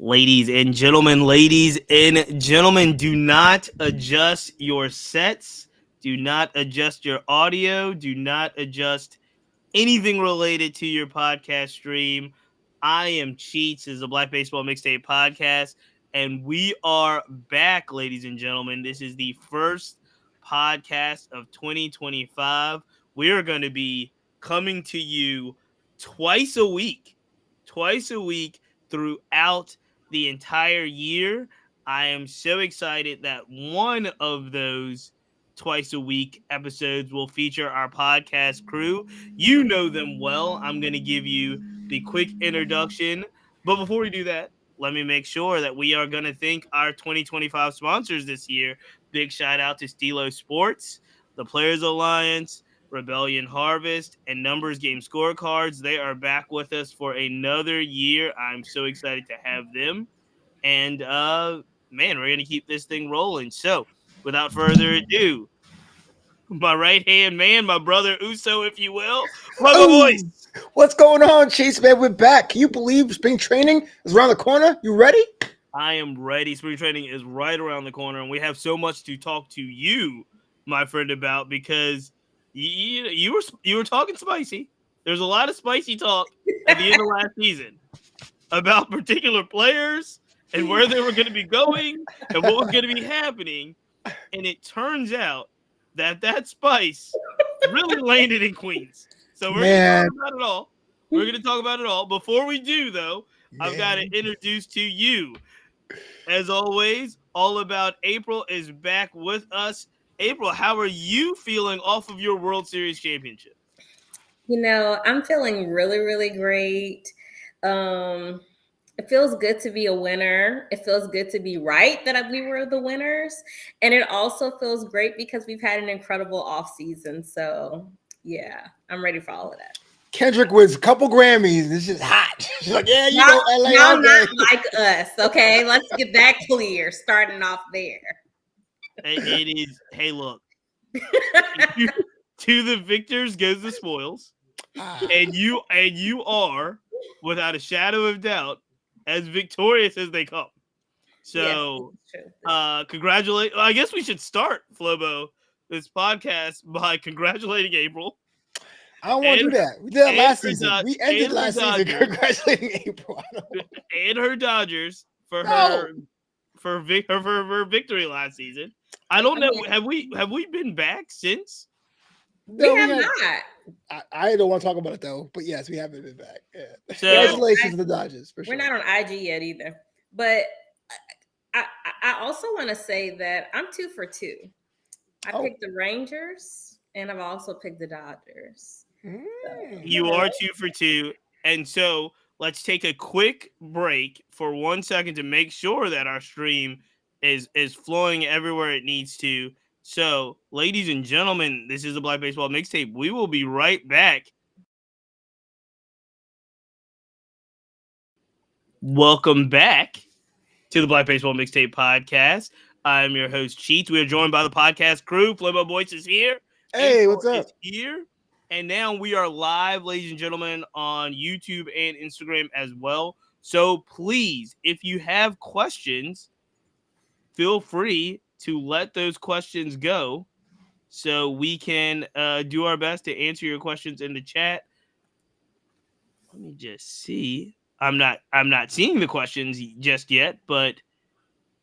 Ladies and gentlemen, do not adjust your sets. Do not adjust your audio. Do not adjust anything related to your podcast stream. I am Cheats. This is a Black Baseball Mixtape podcast, and we are back, ladies and gentlemen. This is the first podcast of 2025. We are going to be coming to you twice a week, throughout the entire year. I am so excited that one of those twice a week episodes will feature our podcast crew. You know them well. I'm going to give you the quick introduction. But before we do that, let me make sure that we are going to thank our 2025 sponsors this year. Big shout out to Steelo Sports, the Players Alliance, Rebellion Harvest, and Numbers Game Scorecards. They are back with us for another year. I'm so excited to have them. And man, we're going to keep this thing rolling. So, without further ado, my right hand man, my brother Uso, if you will, Flobo Boys. What's going on, Chase, man? We're back. Can you believe spring training is around the corner? You ready? I am ready. Spring training is right around the corner, and we have so much to talk to you, my friend, about because you were talking spicy. There's a lot of spicy talk at the end of last season about particular players and where they were going to be going and what was going to be happening, and it turns out that spice really landed in Queens. So we're going to talk about it all. We're going to talk about it all. Before we do, though, I've got to introduce to you, as always, All About April is back with us. April, how are you feeling off of your World Series championship? You know, I'm feeling really, really great. It feels good to be a winner. It feels good to be right that we were the winners. And it also feels great because we've had an incredible offseason. So, yeah, I'm ready for all of that. Kendrick wins a couple Grammys. This is hot. She's like, yeah, you know, LA. Y'all not like us, okay? Let's get that clear, starting off there. It is, hey, look. To the victors goes the spoils. And you are, without a shadow of doubt, as victorious as they come. So, congratulate. I guess we should start, Flobo, this podcast by congratulating April. I don't want to do that. We did that last season. We ended last season congratulating April. And her Dodgers for her victory last season. I don't know. Have we been back since? No, we have not. I don't want to talk about it though, but yes, we haven't been back. Yeah. So, congratulations to the Dodgers. For sure. We're not on IG yet either. But I also want to say that I'm 2 for 2. I picked the Rangers and I've also picked the Dodgers. So, you are 2 for 2. And so let's take a quick break for 1 second to make sure that our stream is flowing everywhere it needs to. So, ladies and gentlemen, this is the Black Baseball Mixtape. We will be right back. Welcome back to the Black Baseball Mixtape podcast. I'm your host, Cheats. We are joined by the podcast crew. Flobo Boys is here. Hey, what's up? Here. And now we are live, ladies and gentlemen, on YouTube and Instagram as well. So please, if you have questions, feel free to let those questions go so we can do our best to answer your questions in the chat. Let me just see. I'm not seeing the questions just yet, but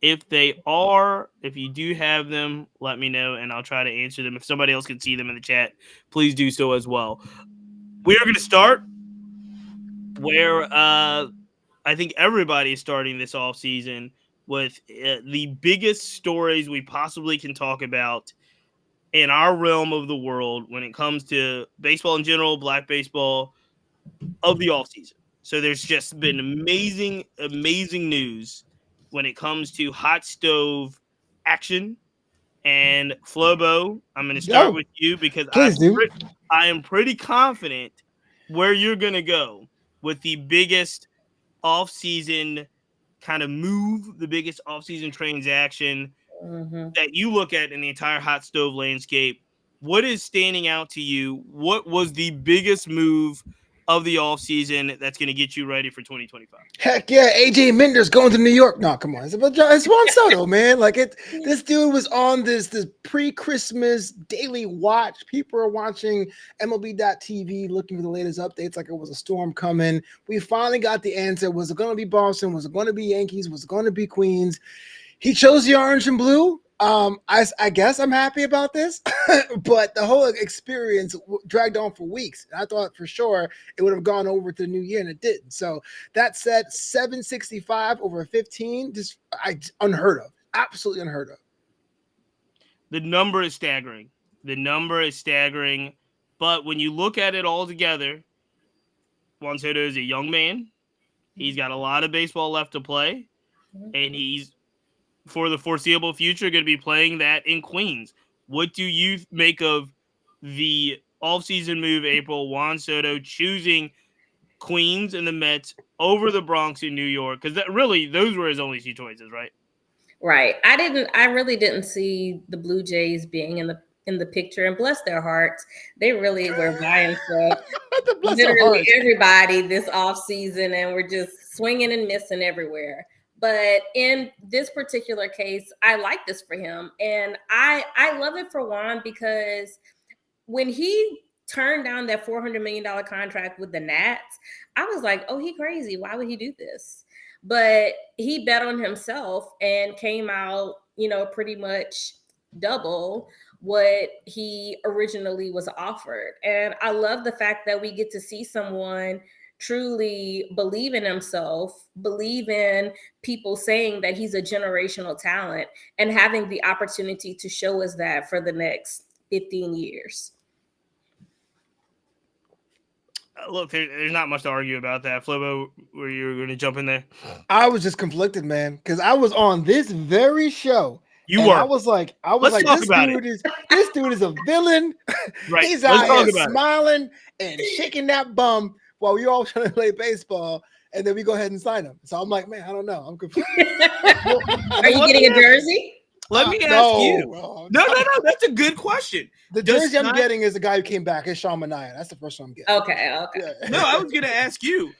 if you do have them, let me know and I'll try to answer them. If somebody else can see them in the chat, please do so as well. We are going to start where I think everybody is starting this off season with the biggest stories we possibly can talk about in our realm of the world when it comes to baseball in general, black baseball of the offseason. So there's just been amazing news when it comes to hot stove action. And Flobo, I'm going to start with you because I am pretty confident where you're going to go with the biggest offseason kind of move, the biggest offseason transaction that you look at in the entire hot stove landscape. What is standing out to you? What was the biggest move of the offseason that's going to get you ready for 2025. Heck yeah, AJ Minder's going to New York. No, come on, it's Juan Soto, man. Like this dude was on this pre-Christmas daily watch. People are watching MLB.TV, looking for the latest updates, like it was a storm coming. We finally got the answer. Was it going to be Boston? Was it going to be Yankees? Was it going to be Queens? He chose the orange and blue. I guess I'm happy about this, but the whole experience dragged on for weeks. I thought for sure it would have gone over to the new year, and it didn't. So that said, 765 over 15, just unheard of, absolutely unheard of. The number is staggering. But when you look at it all together, Juan Soto is a young man. He's got a lot of baseball left to play, and he's, for the foreseeable future, going to be playing that in Queens. What do you make of the offseason move, April, Juan Soto choosing Queens and the Mets over the Bronx in New York? Because those were his only two choices, right? Right. I really didn't see the Blue Jays being in the picture, and bless their hearts, they really were vying for literally everybody this offseason, and we're just swinging and missing everywhere. But in this particular case, I like this for him. And I love it for Juan, because when he turned down that $400 million contract with the Nats, I was like, oh, he crazy. Why would he do this? But he bet on himself and came out, pretty much double what he originally was offered. And I love the fact that we get to see someone truly believe in himself, believe in people saying that he's a generational talent, and having the opportunity to show us that for the next 15 years. Look, there's not much to argue about that. Flobo, were you going to jump in there? I was just conflicted, man, because I was on this very show. I was like, this dude is a villain. Right. He's out here smiling and shaking that bum while we all trying to play baseball, and then we go ahead and sign him. So I'm like, man, I don't know. I'm confused. Are you getting a jersey? Let me ask you. No. That's a good question. The jersey I'm getting is the guy who came back. It's Sean Manaea. That's the first one I'm getting. Okay. Yeah. No, I was going to ask you.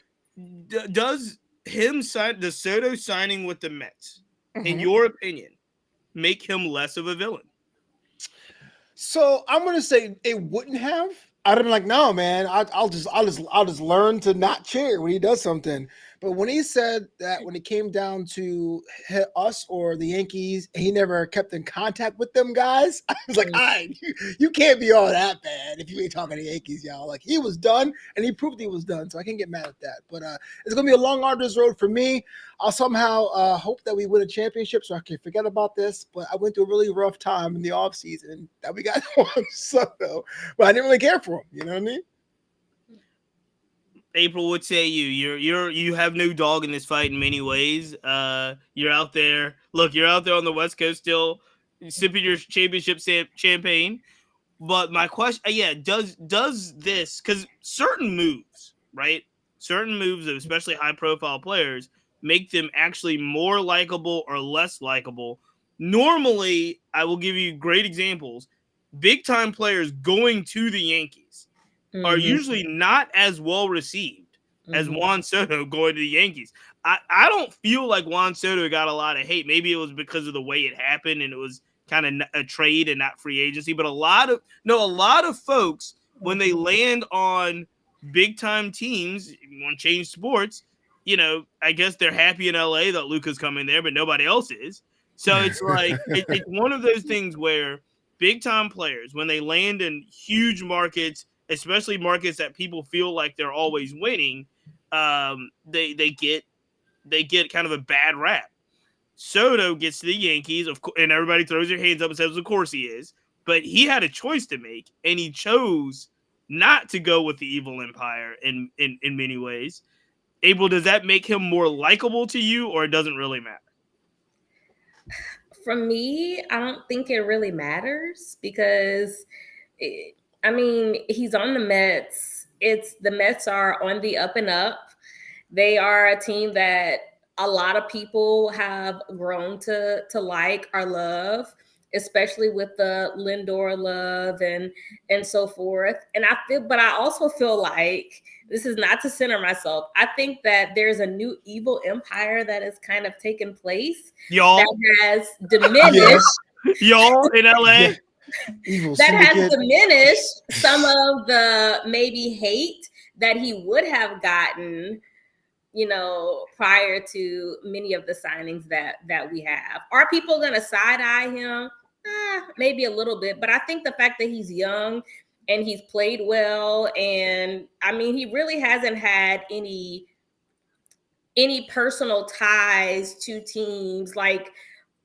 Does the Soto signing with the Mets, in your opinion, make him less of a villain? So I'm going to say it wouldn't have. I'd have been like, no, man, I'll just learn to not cheer when he does something. But when he said that, when it came down to us or the Yankees, he never kept in contact with them guys, I was like, all right, you can't be all that bad if you ain't talking to Yankees, y'all. Like, he was done, and he proved he was done, so I can't get mad at that. But it's going to be a long, arduous road for me. I'll somehow hope that we win a championship so I can forget about this. But I went through a really rough time in the offseason that we got Juan Soto. But I didn't really care for him. You know what I mean? April, what say you? You have no dog in this fight in many ways. You're out there. Look, you're out there on the West Coast still sipping your championship champagne. But my question, does this, because certain moves, right? Certain moves of especially high-profile players make them actually more likable or less likable. Normally, I will give you great examples. Big-time players going to the Yankees are usually not as well received as Juan Soto going to the Yankees. I don't feel like Juan Soto got a lot of hate. Maybe it was because of the way it happened and it was kind of a trade and not free agency. But a lot of folks, when they land on big time teams, want to change sports, I guess they're happy in LA that Luka's coming there, but nobody else is. So it's like it's one of those things where big time players, when they land in huge markets, especially markets that people feel like they're always winning, they get kind of a bad rap. Soto gets to the Yankees, and everybody throws their hands up and says, of course he is. But he had a choice to make, and he chose not to go with the evil empire in many ways. April, does that make him more likable to you, or it doesn't really matter? For me, I don't think it really matters because he's on the Mets. The Mets are on the up and up. They are a team that a lot of people have grown to like or love. especially with the Lindor love and so forth. And but I also feel like, this is not to center myself, I think that there's a new evil empire that has kind of taken place Y'all, that has diminished. Yes. y'all in LA. Yeah. Evil That has syndicate. diminished some of the maybe hate that he would have gotten, prior to many of the signings that we have. Are people going to side eye him? Maybe a little bit, but I think the fact that he's young and he's played well, and I mean, he really hasn't had any personal ties to teams, like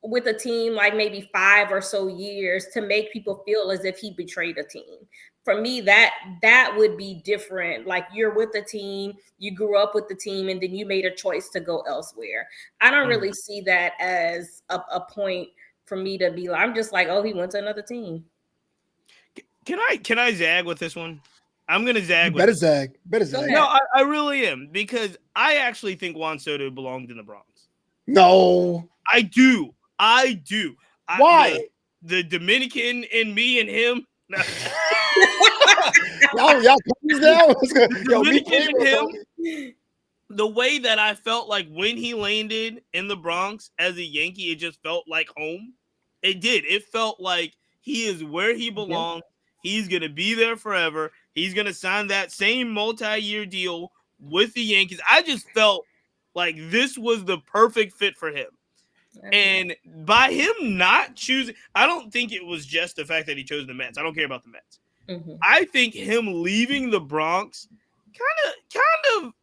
with a team like maybe 5 or so years, to make people feel as if he betrayed a team. For me, that would be different. Like, you're with the team, you grew up with the team, and then you made a choice to go elsewhere. I don't really see that as a point for me to be like, I'm just like, oh, he went to another team. Can I zag with this one? I'm gonna zag. Better zag. Better zag. No, I really am, because I actually think Juan Soto belonged in the Bronx. No, I do. Why? The Dominican in me and him. No. y'all comes down. Dominican in him. The way that I felt like when he landed in the Bronx as a Yankee, it just felt like home. It did. It felt like he is where he belongs. He's going to be there forever. He's going to sign that same multi-year deal with the Yankees. I just felt like this was the perfect fit for him. And by him not choosing, I don't think it was just the fact that he chose the Mets. I don't care about the Mets. Mm-hmm. I think him leaving the Bronx kind of,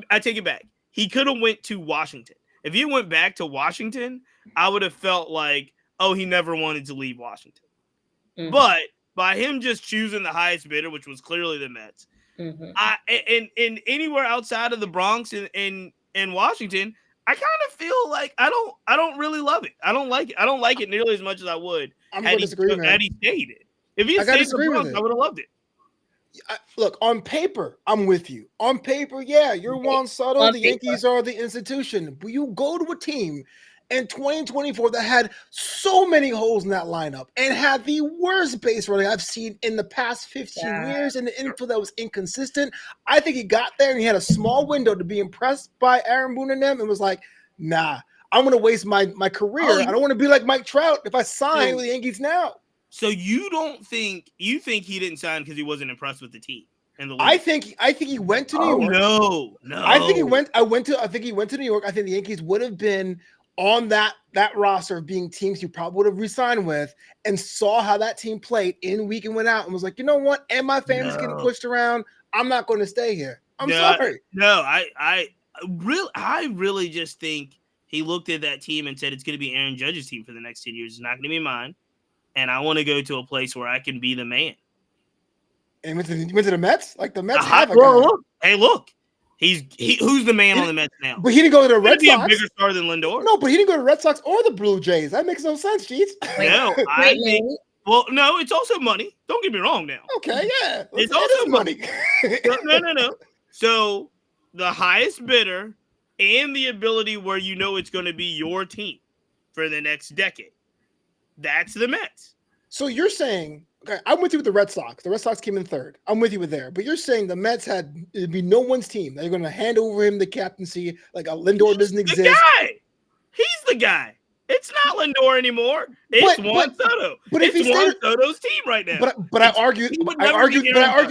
I take it back. He could have went to Washington. If he went back to Washington, I would have felt like, oh, he never wanted to leave Washington. Mm-hmm. But by him just choosing the highest bidder, which was clearly the Mets, and anywhere outside of the Bronx and Washington, I kind of feel like I don't really love it. I don't like it. I don't like it nearly as much as I would had he stayed it. If he stayed in the Bronx, I would have loved it. Look, on paper, I'm with you. On paper, yeah, you're Juan Soto. The Yankees are the institution. But you go to a team in 2024 that had so many holes in that lineup and had the worst base running I've seen in the past 15 years, and the infield that was inconsistent. I think he got there and he had a small window to be impressed by Aaron Boone and them, and was like, nah, I'm going to waste my career. I don't want to be like Mike Trout if I sign with the Yankees now. So you think he didn't sign because he wasn't impressed with the team and the league? I think he went to New York. No. I think he went to New York. I think the Yankees would have been on that roster of being teams he probably would have re-signed with, and saw how that team played in week and went out and was like, you know what? And my family's getting pushed around. I'm not going to stay here. I'm sorry. No, I really just think he looked at that team and said, it's going to be Aaron Judge's team for the next 10 years. It's not going to be mine. And I want to go to a place where I can be the man. And went to the Mets? Like the Mets have a guy. Look. Who's the man on the Mets now? But he didn't go to the Red Sox. A bigger star than Lindor. No, but he didn't go to the Red Sox or the Blue Jays. That makes no sense, Cheats. No, I think. Well, no, it's also money. Don't get me wrong now. Okay, yeah. It's also money. No. So the highest bidder and the ability where it's going to be your team for the next decade. That's the Mets. So you're saying, okay, I'm with you with the Red Sox. The Red Sox came in third. I'm with you with there. But you're saying the Mets it'd be no one's team. They're going to hand over him the captaincy, like a Lindor doesn't exist. The guy. He's the guy. It's not Lindor anymore. It's Juan Soto. But it's Juan Soto's team right now. But I argue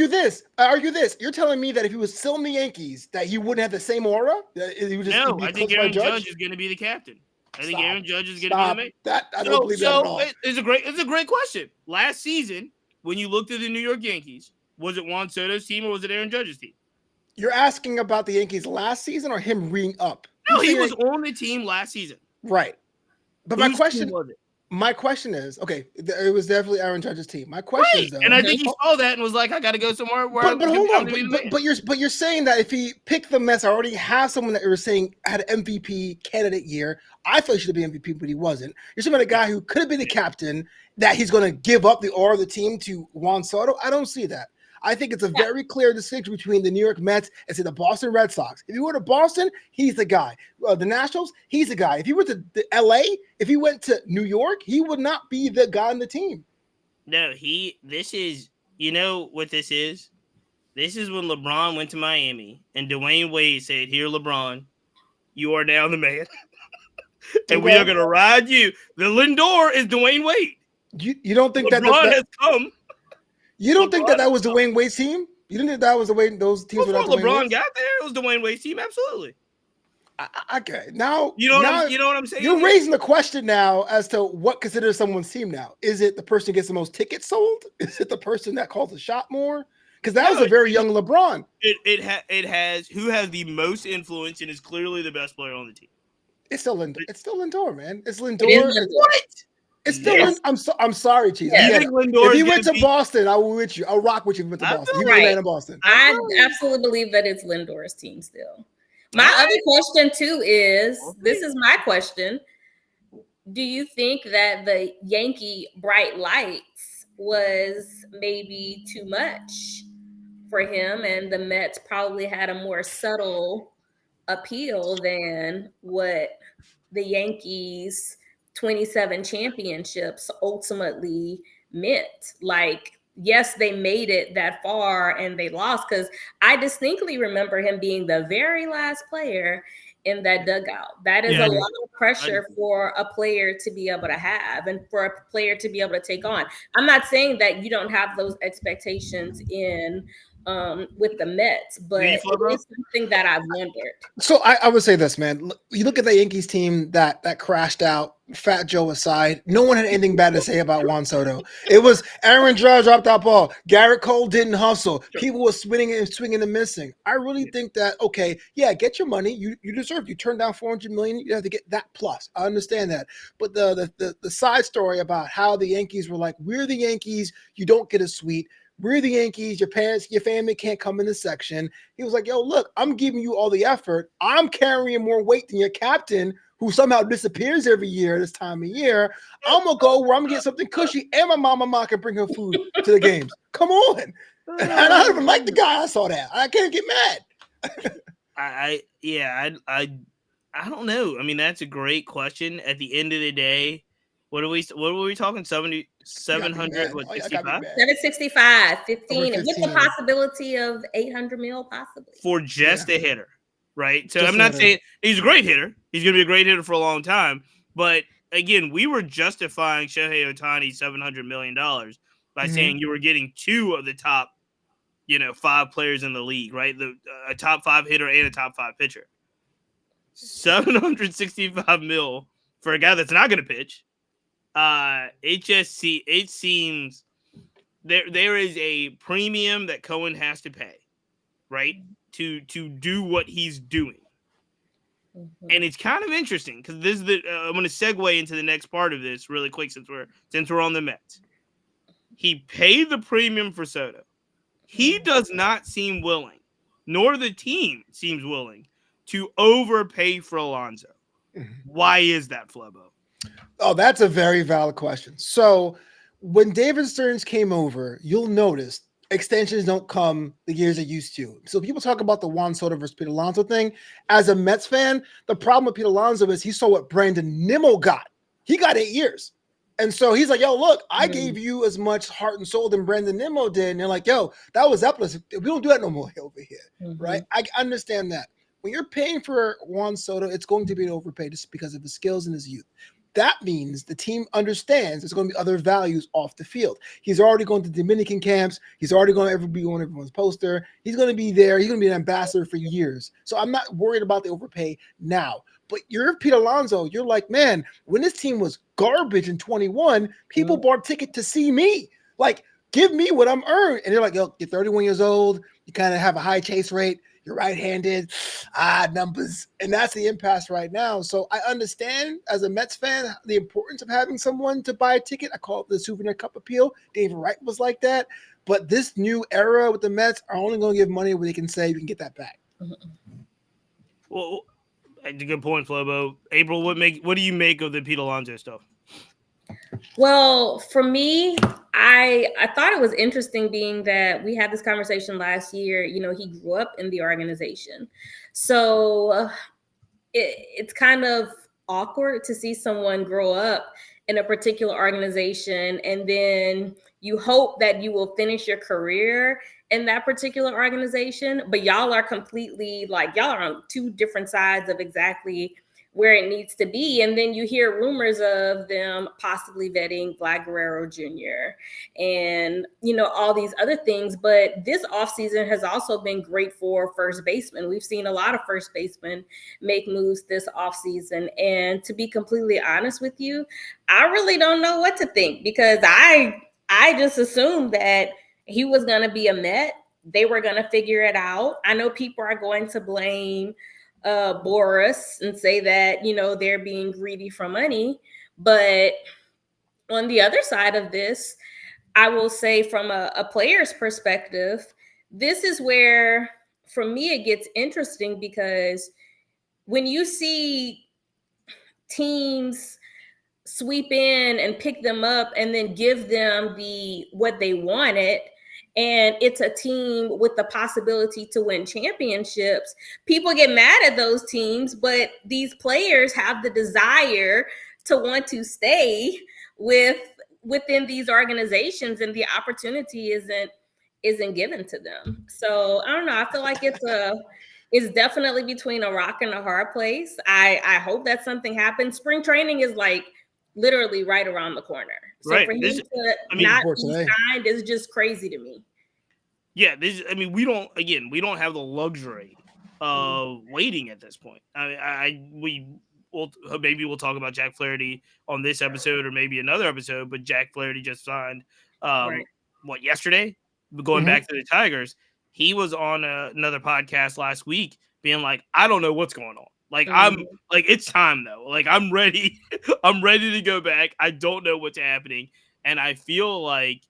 this. You're telling me that if he was still in the Yankees, that he wouldn't have the same aura? I think Aaron Judge is going to be the captain. I think Aaron Judge is going to be the man. I don't believe that at all. It's a great question. Last season, when you looked at the New York Yankees, was it Juan Soto's team or was it Aaron Judge's team? You're asking about the Yankees last season or him re up? No, he was on the team last season. Right. But my question is, okay, it was definitely Aaron Judge's team. My question is, though, and I think he saw that and was like, I got to go somewhere where. But hold on, but you're saying that if he picked the Mets, I already have someone that you were saying had an MVP candidate year. I thought he should have been MVP, but he wasn't. You're talking about a guy who could have been the captain, that he's going to give up the aura of the team to Juan Soto. I don't see that. I think it's a very clear distinction between the New York Mets and say the Boston Red Sox. If you were to Boston, he's the guy. The Nationals, he's the guy. If he went to LA, if he went to New York, he would not be the guy on the team. No, this is, you know what this is? This is when LeBron went to Miami and Dwayne Wade said, "Here, LeBron, you are now the man." And we are going to ride you. The Lindor is Dwayne Wade. You don't think LeBron has come. You don't think that was Dwayne Wade's team? You didn't think that was the way those teams were? Before LeBron got there, it was Dwayne Wade's team. Absolutely. Okay, now you know what I'm saying. You're raising the question now as to what considers someone's team. Now, is it the person who gets the most tickets sold? Is it the person that calls the shot more? Because that was a very young LeBron. It has who has the most influence and is clearly the best player on the team. It's still Lindor, man. It's Lindor. What? It's still. Yes. I'm sorry, Cheese. Yeah. If he went to Boston, I will with you. I'll rock with you if he went to Boston. He would land in Boston. I absolutely believe that it's Lindor's team still. My other question too is, this is my question. Do you think that the Yankee bright lights was maybe too much for him, and the Mets probably had a more subtle appeal than what the Yankees' 27 championships ultimately meant? Like, yes, they made it that far and they lost, because I distinctly remember him being the very last player in that dugout. That is a lot of pressure for a player to be able to have and for a player to be able to take on. I'm not saying that you don't have those expectations in with the Mets, but it's something that I've wondered. So I would say this, man. You look at the Yankees team that crashed out, Fat Joe aside, no one had anything bad to say about Juan Soto. It was Aaron Judge dropped that ball. Garrett Cole didn't hustle. People were swinging and missing. I really think that, okay, yeah, get your money. You deserve. You turned down $400 million. You have to get that plus. I understand that. But the side story about how the Yankees were like, we're the Yankees. You don't get a suite. We're the Yankees. Your parents, your family can't come in the section. He was like, yo, look, I'm giving you all the effort. I'm carrying more weight than your captain, who somehow disappears every year this time of year. I'm going to go where I'm going to get something cushy, and my mama can bring her food to the games. Come on. And I don't even like the guy. I saw that. I can't get mad. I don't know. I mean, that's a great question. At the end of the day, what were we talking? 700, 65? 765, 15, and with the possibility of 800 mil possibly. For just a hitter, right? So I'm not saying he's a great hitter. He's going to be a great hitter for a long time. But again, we were justifying Shohei Ohtani's $700 million by saying you were getting two of the top, 5 players in the league, right? A top 5 hitter and a top 5 pitcher. 765 mil for a guy that's not going to pitch. It seems there is a premium that Cohen has to pay, right? To do what he's doing. Mm-hmm. And it's kind of interesting because this is I'm going to segue into the next part of this really quick since we're on the Mets. He paid the premium for Soto. He does not seem willing, nor the team seems willing, to overpay for Alonso. Mm-hmm. Why is that, Flobo? Oh, that's a very valid question. So when David Stearns came over, you'll notice extensions don't come the years they used to. So people talk about the Juan Soto versus Pete Alonso thing. As a Mets fan, the problem with Pete Alonso is he saw what Brandon Nimmo got. He got 8 years. And so he's like, yo, look, I gave you as much heart and soul than Brandon Nimmo did. And they're like, yo, that was Zeppelin. We don't do that no more over here, right? I understand that. When you're paying for Juan Soto, it's going to be an overpay just because of his skills and his youth. That means the team understands there's going to be other values off the field. He's already going to Dominican camps. He's already going to be on everyone's poster. He's going to be there. He's going to be an ambassador for years. So I'm not worried about the overpay now. But you're Pete Alonso. You're like, man, when this team was garbage in 21, people bought ticket to see me. Like, give me what I'm earned. And they're like, yo, you're 31 years old. You kind of have a high chase rate. You're right-handed, numbers, and that's the impasse right now. So I understand as a Mets fan the importance of having someone to buy a ticket. I call it the souvenir cup appeal. David Wright was like that. But this new era with the Mets are only going to give money where they can say you can get that back. Well, that's a good point, Flobo. April, what do you make of the Pete Alonso stuff? Well, for me, I thought it was interesting being that we had this conversation last year. You know, he grew up in the organization. So it's kind of awkward to see someone grow up in a particular organization and then you hope that you will finish your career in that particular organization, but y'all are completely like y'all are on two different sides of exactly where it needs to be. And then you hear rumors of them possibly vetting Vlad Guerrero Jr. and, you know, all these other things. But this offseason has also been great for first basemen. We've seen a lot of first basemen make moves this offseason. And to be completely honest with you, I really don't know what to think because I just assumed that he was going to be a Met. They were going to figure it out. I know people are going to blame Boris and say that, you know, they're being greedy for money. But on the other side of this, I will say from a player's perspective, this is where, for me, it gets interesting because when you see teams sweep in and pick them up and then give them what they wanted, and it's a team with the possibility to win championships, people get mad at those teams, but these players have the desire to want to stay within these organizations, and the opportunity isn't given to them. So I don't know. I feel like it's definitely between a rock and a hard place. I hope that something happens. Spring training is like literally right around the corner. So Right. for him This, to I mean, not be signed is just crazy to me. yeah, this. I mean, we don't have the luxury of waiting at this point. Maybe we'll talk about Jack Flaherty on this episode or maybe another episode. But Jack Flaherty just signed, Right. yesterday, going back to the Tigers. He was on another podcast last week, being like, I don't know what's going on. Like I'm like it's time though. Like I'm ready. I'm ready to go back. I don't know what's happening, and I feel like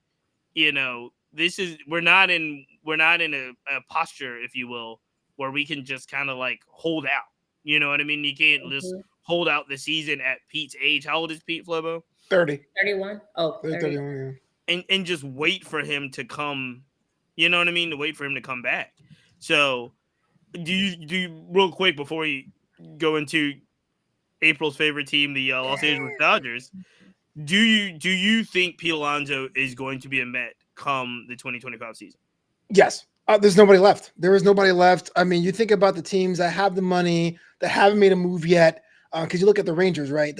we're not in a posture, if you will, where we can just kind of like hold out. You know what I mean? You can't just hold out the season at Pete's age. How old is Pete, Flobo? 30. 31. Oh, 31. Yeah. And just wait for him to come. You know what I mean? To wait for him to come back. So do you real quick before we go into April's favorite team, the Los Angeles Dodgers? Do you think Pete Alonso is going to be a Met come the 2025 season? Yes. There's nobody left. There is nobody left. I mean, you think about the teams that have the money that haven't made a move yet. Because you look at the Rangers, right?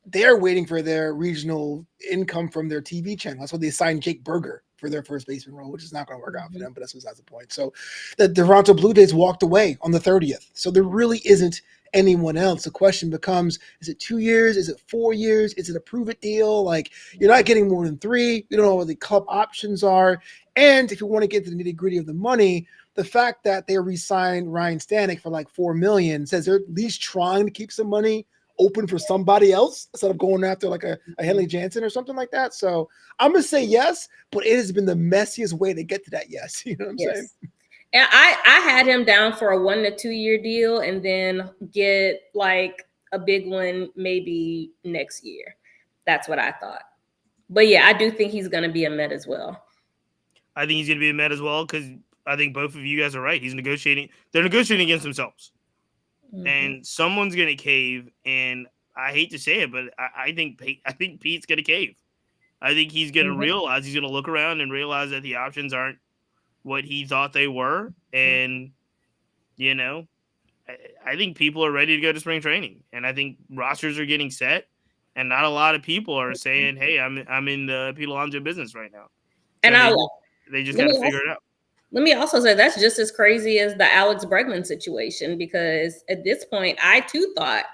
They're waiting for their regional income from their TV channel. That's why they signed Jake Berger for their first baseman role, which is not going to work out for them, but that's besides the point. So the Toronto Blue Jays walked away on the 30th. So there really isn't anyone else. The question becomes, is it 2 years? Is it 4 years? Is it a prove it deal? Like, you're not getting more than 3. You don't know what the club options are. And if you want to get to the nitty gritty of the money, the fact that they re-signed Ryan Stanek for like $4 million says they're at least trying to keep some money open for somebody else instead of going after like a Henley Jansen or something like that. So I'm gonna say yes, but it has been the messiest way to get to that yes. You know what I'm saying? And I had him down for a 1 to 2 year deal and then get like a big one maybe next year. That's what I thought. But yeah, I do think he's going to be a Met as well. I think he's going to be a Met as well because I think both of you guys are right. He's negotiating. They're negotiating against themselves. And someone's going to cave. And I hate to say it, but I think Pete's going to cave. I think he's going to realize, he's going to look around and realize that the options aren't what he thought they were. And, you know, I think people are ready to go to spring training. And I think rosters are getting set. And not a lot of people are saying, hey, I'm in the Pete Alonso business right now. So And they just got to figure it out. Let me also say that's just as crazy as the Alex Bregman situation, because at this point, I too thought,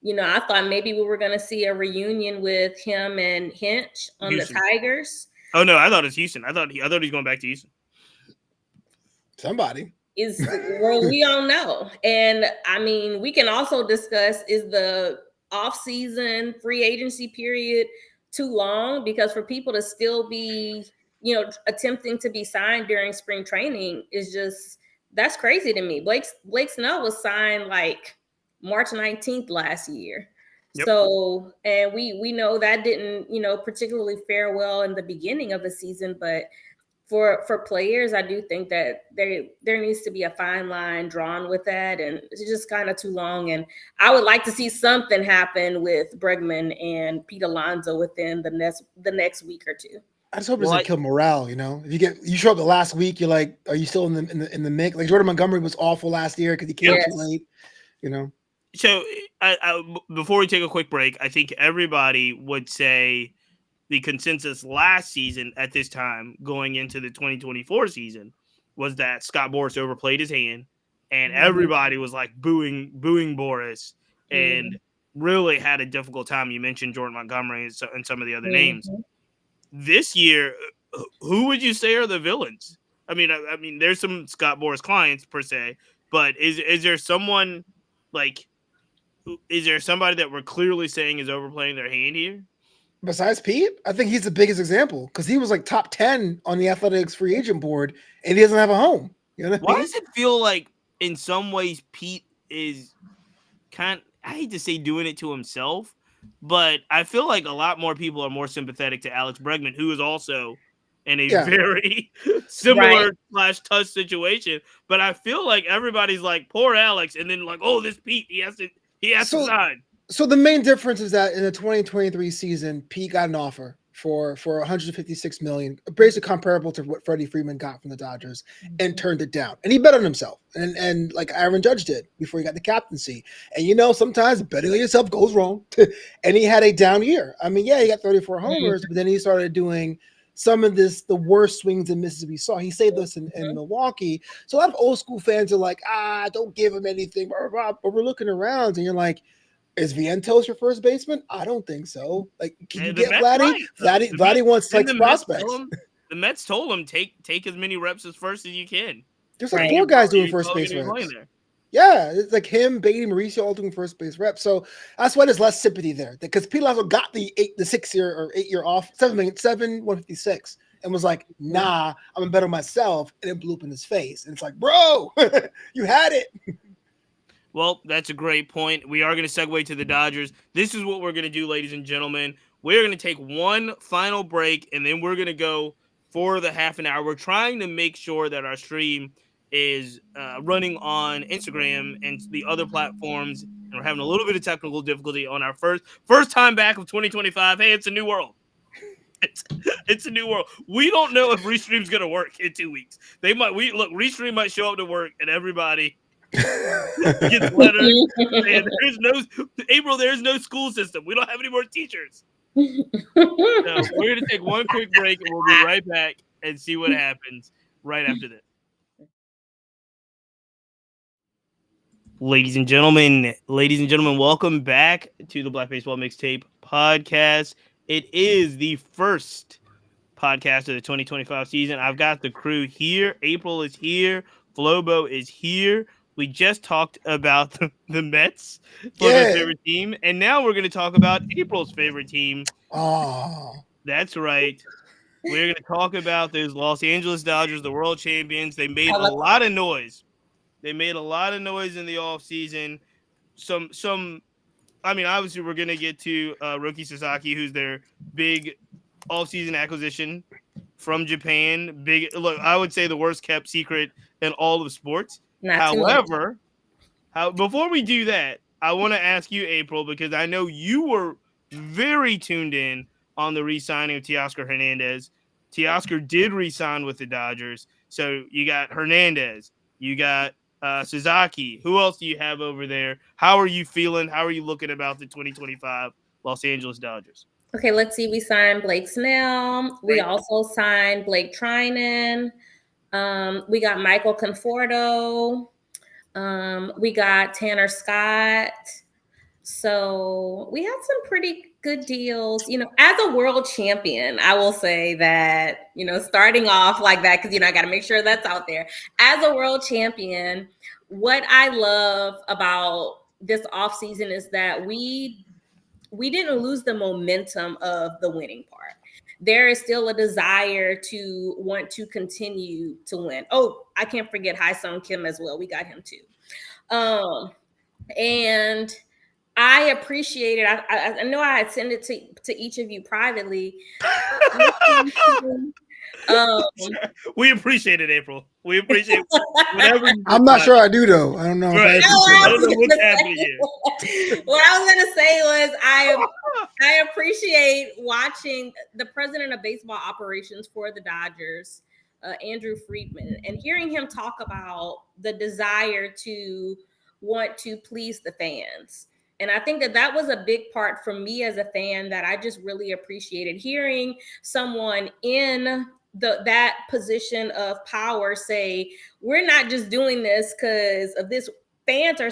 I thought maybe we were going to see a reunion with him and Hinch on Houston. The Tigers. Oh, no, I thought it was Houston. I thought he's going back to Houston. Somebody. Well, we don't know. And I mean, we can also discuss, is the off-season free agency period too long? Because for people to still be attempting to be signed during spring training is that's crazy to me. Blake Snell was signed like March 19th last year. Yep. So, and we know that didn't, particularly fare well in the beginning of the season, but for players, I do think that there needs to be a fine line drawn with that, and it's just kind of too long. And I would like to see something happen with Bregman and Pete Alonso within the next week or two. I just hope it Well, doesn't kill morale. If you show up the last week, you're like, are you still in the mix? Like Jordan Montgomery was awful last year because he came too late. So, before we take a quick break, I think everybody would say the consensus last season at this time, going into the 2024 season, was that Scott Boras overplayed his hand, and everybody was like booing Boras, and really had a difficult time. You mentioned Jordan Montgomery and some of the other names. This year, who would you say are the villains? I mean, there's some Scott Boras clients per se, but is there someone like? Is there somebody that we're clearly saying is overplaying their hand here? Besides Pete, I think he's the biggest example because he was like top 10 on the Athletics free agent board and he doesn't have a home. Why does it feel like in some ways Pete is I hate to say doing it to himself, but I feel like a lot more people are more sympathetic to Alex Bregman, who is also in a very similar / tough situation. But I feel like everybody's like, poor Alex, and then like, oh, this Pete, he has to sign. So the main difference is that in the 2023 season, Pete got an offer for 156 million, basically comparable to what Freddie Freeman got from the Dodgers, and turned it down. And he bet on himself, and like Aaron Judge did before he got the captaincy. And sometimes betting on yourself goes wrong. And he had a down year. I mean, he got 34 homers, but then he started doing some of the worst swings and misses we saw. He saved us in Milwaukee. So a lot of old school fans are like, don't give him anything. Blah, blah, blah. But we're looking around, and you're like, is Vientos your first baseman? I don't think so. Like, can you get Vladdy? Right. Vladdy wants like prospects. The Mets told him take as many reps as first as you can. There's like 4 guys doing first base reps. Yeah, it's like him, Beatty, Mauricio all doing first base reps. So that's why there's less sympathy there. Because Pete Alonso got the 6 year or 8 year off, 156, and was like, nah, I'm gonna bet on myself, and it blew up in his face. And it's like, bro, you had it. Well, that's a great point. We are going to segue to the Dodgers. This is what we're going to do, ladies and gentlemen. We're going to take one final break, and then we're going to go for the half an hour. We're trying to make sure that our stream is running on Instagram and the other platforms, and we're having a little bit of technical difficulty on our first time back of 2025. Hey, it's a new world. It's a new world. We don't know if Restream's going to work in 2 weeks. Restream might show up to work, and everybody gets letters. And there's no school system. We don't have any more teachers. So we're going to take one quick break, and we'll be right back and see what happens right after this. Ladies and gentlemen, welcome back to the Black Baseball Mixtape podcast. It is the first podcast of the 2025 season. I've got the crew here. April is here. Flobo is here. We just talked about the Mets, Flobo's favorite team, and now we're going to talk about April's favorite team. Oh, that's right. We're going to talk about those Los Angeles Dodgers, the world champions. They made a lot of noise. They made a lot of noise in the offseason. Obviously we're going to get to Roki Sasaki, who's their big offseason acquisition from Japan. I would say the worst kept secret in all of sports. However, before we do that, I want to ask you, April, because I know you were very tuned in on the re-signing of Teoscar Hernandez. Teoscar did re-sign with the Dodgers. So you got Hernandez. You got Sasaki. Who else do you have over there? How are you feeling? How are you looking about the 2025 Los Angeles Dodgers? Okay, let's see. We signed Blake Snell. We also signed Blake Trinan. We got Michael Conforto. We got Tanner Scott. So we had some pretty good deals. As a world champion, I will say that, starting off like that, because, I got to make sure that's out there. As a world champion, what I love about this offseason is that we didn't lose the momentum of the winning part. There is still a desire to want to continue to win. Oh, I can't forget Hai-Sung Kim as well. We got him too. And I appreciate it. I know I had sent it to each of you privately. Um, We appreciate it, April. We appreciate whatever you I'm not sure I do though. I don't know if I Right. appreciate I don't know that. what's happening here. what I was gonna say was I appreciate watching the president of baseball operations for the Dodgers, Andrew Friedman, and hearing him talk about the desire to want to please the fans. And I think that that was a big part for me as a fan that I just really appreciated hearing someone in that position of power say, we're not just doing this because of this. Fans are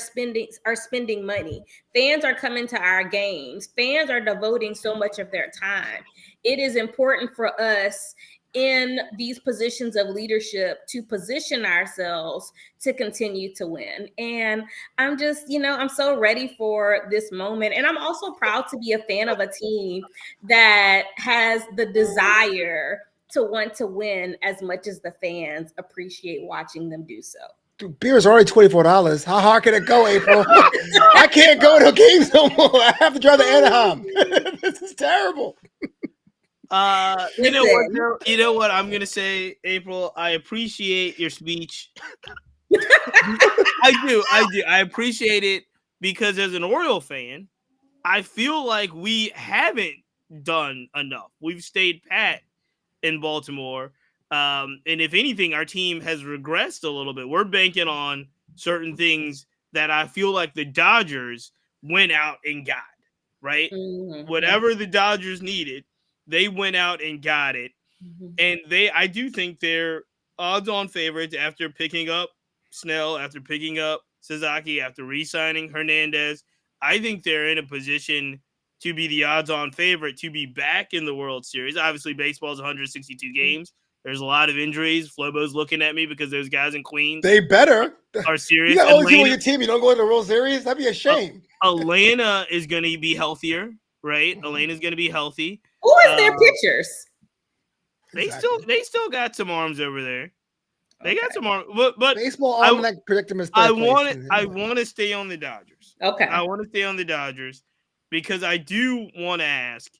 spending money. Fans are coming to our games. Fans are devoting so much of their time. It is important for us in these positions of leadership to position ourselves to continue to win. And I'm just, I'm so ready for this moment. And I'm also proud to be a fan of a team that has the desire to want to win as much as the fans appreciate watching them do so. Dude, beer is already $24. How hard can it go, April? I can't go to games no more. I have to drive to Anaheim. This is terrible. You know what? Joe? You know what I'm gonna say, April. I appreciate your speech. I do. I appreciate it because as an Oriole fan, I feel like we haven't done enough. We've stayed pat in Baltimore. And if anything, our team has regressed a little bit. We're banking on certain things that I feel like the Dodgers went out and got, right? Mm-hmm. Whatever the Dodgers needed, they went out and got it. Mm-hmm. And I do think they're odds-on favorites after picking up Snell, after picking up Sasaki, after re-signing Hernandez. I think they're in a position to be the odds-on favorite to be back in the World Series. Obviously, baseball's 162 games. There's a lot of injuries. Flobo's looking at me because those guys in Queens They better. are serious. You got all these people on your team. You don't go to the World Series. That'd be a shame. Atlanta is going to be healthier, right? Atlanta's going to be healthy. Who is their pitchers? They still got some arms over there. They got some arms, but baseball almanac predict them as I want to stay on the Dodgers. Okay, I want to stay on the Dodgers because I do want to ask,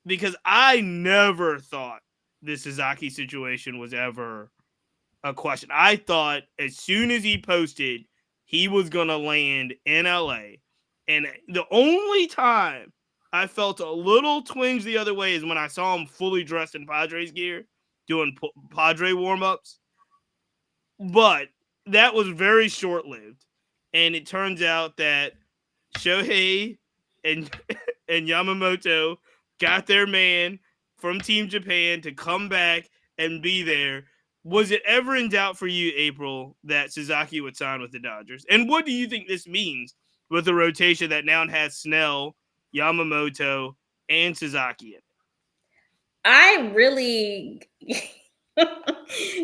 because I never thought this Sasaki situation was ever a question. I thought as soon as he posted he was going to land in LA, and the only time I felt a little twinge the other way is when I saw him fully dressed in Padres gear doing Padre warm-ups. But that was very short-lived. And it turns out that Shohei and Yamamoto got their man from Team Japan to come back and be there. Was it ever in doubt for you, April, that Sasaki would sign with the Dodgers? And what do you think this means with the rotation that now has Snell, Yamamoto, and Sasaki in it? I really...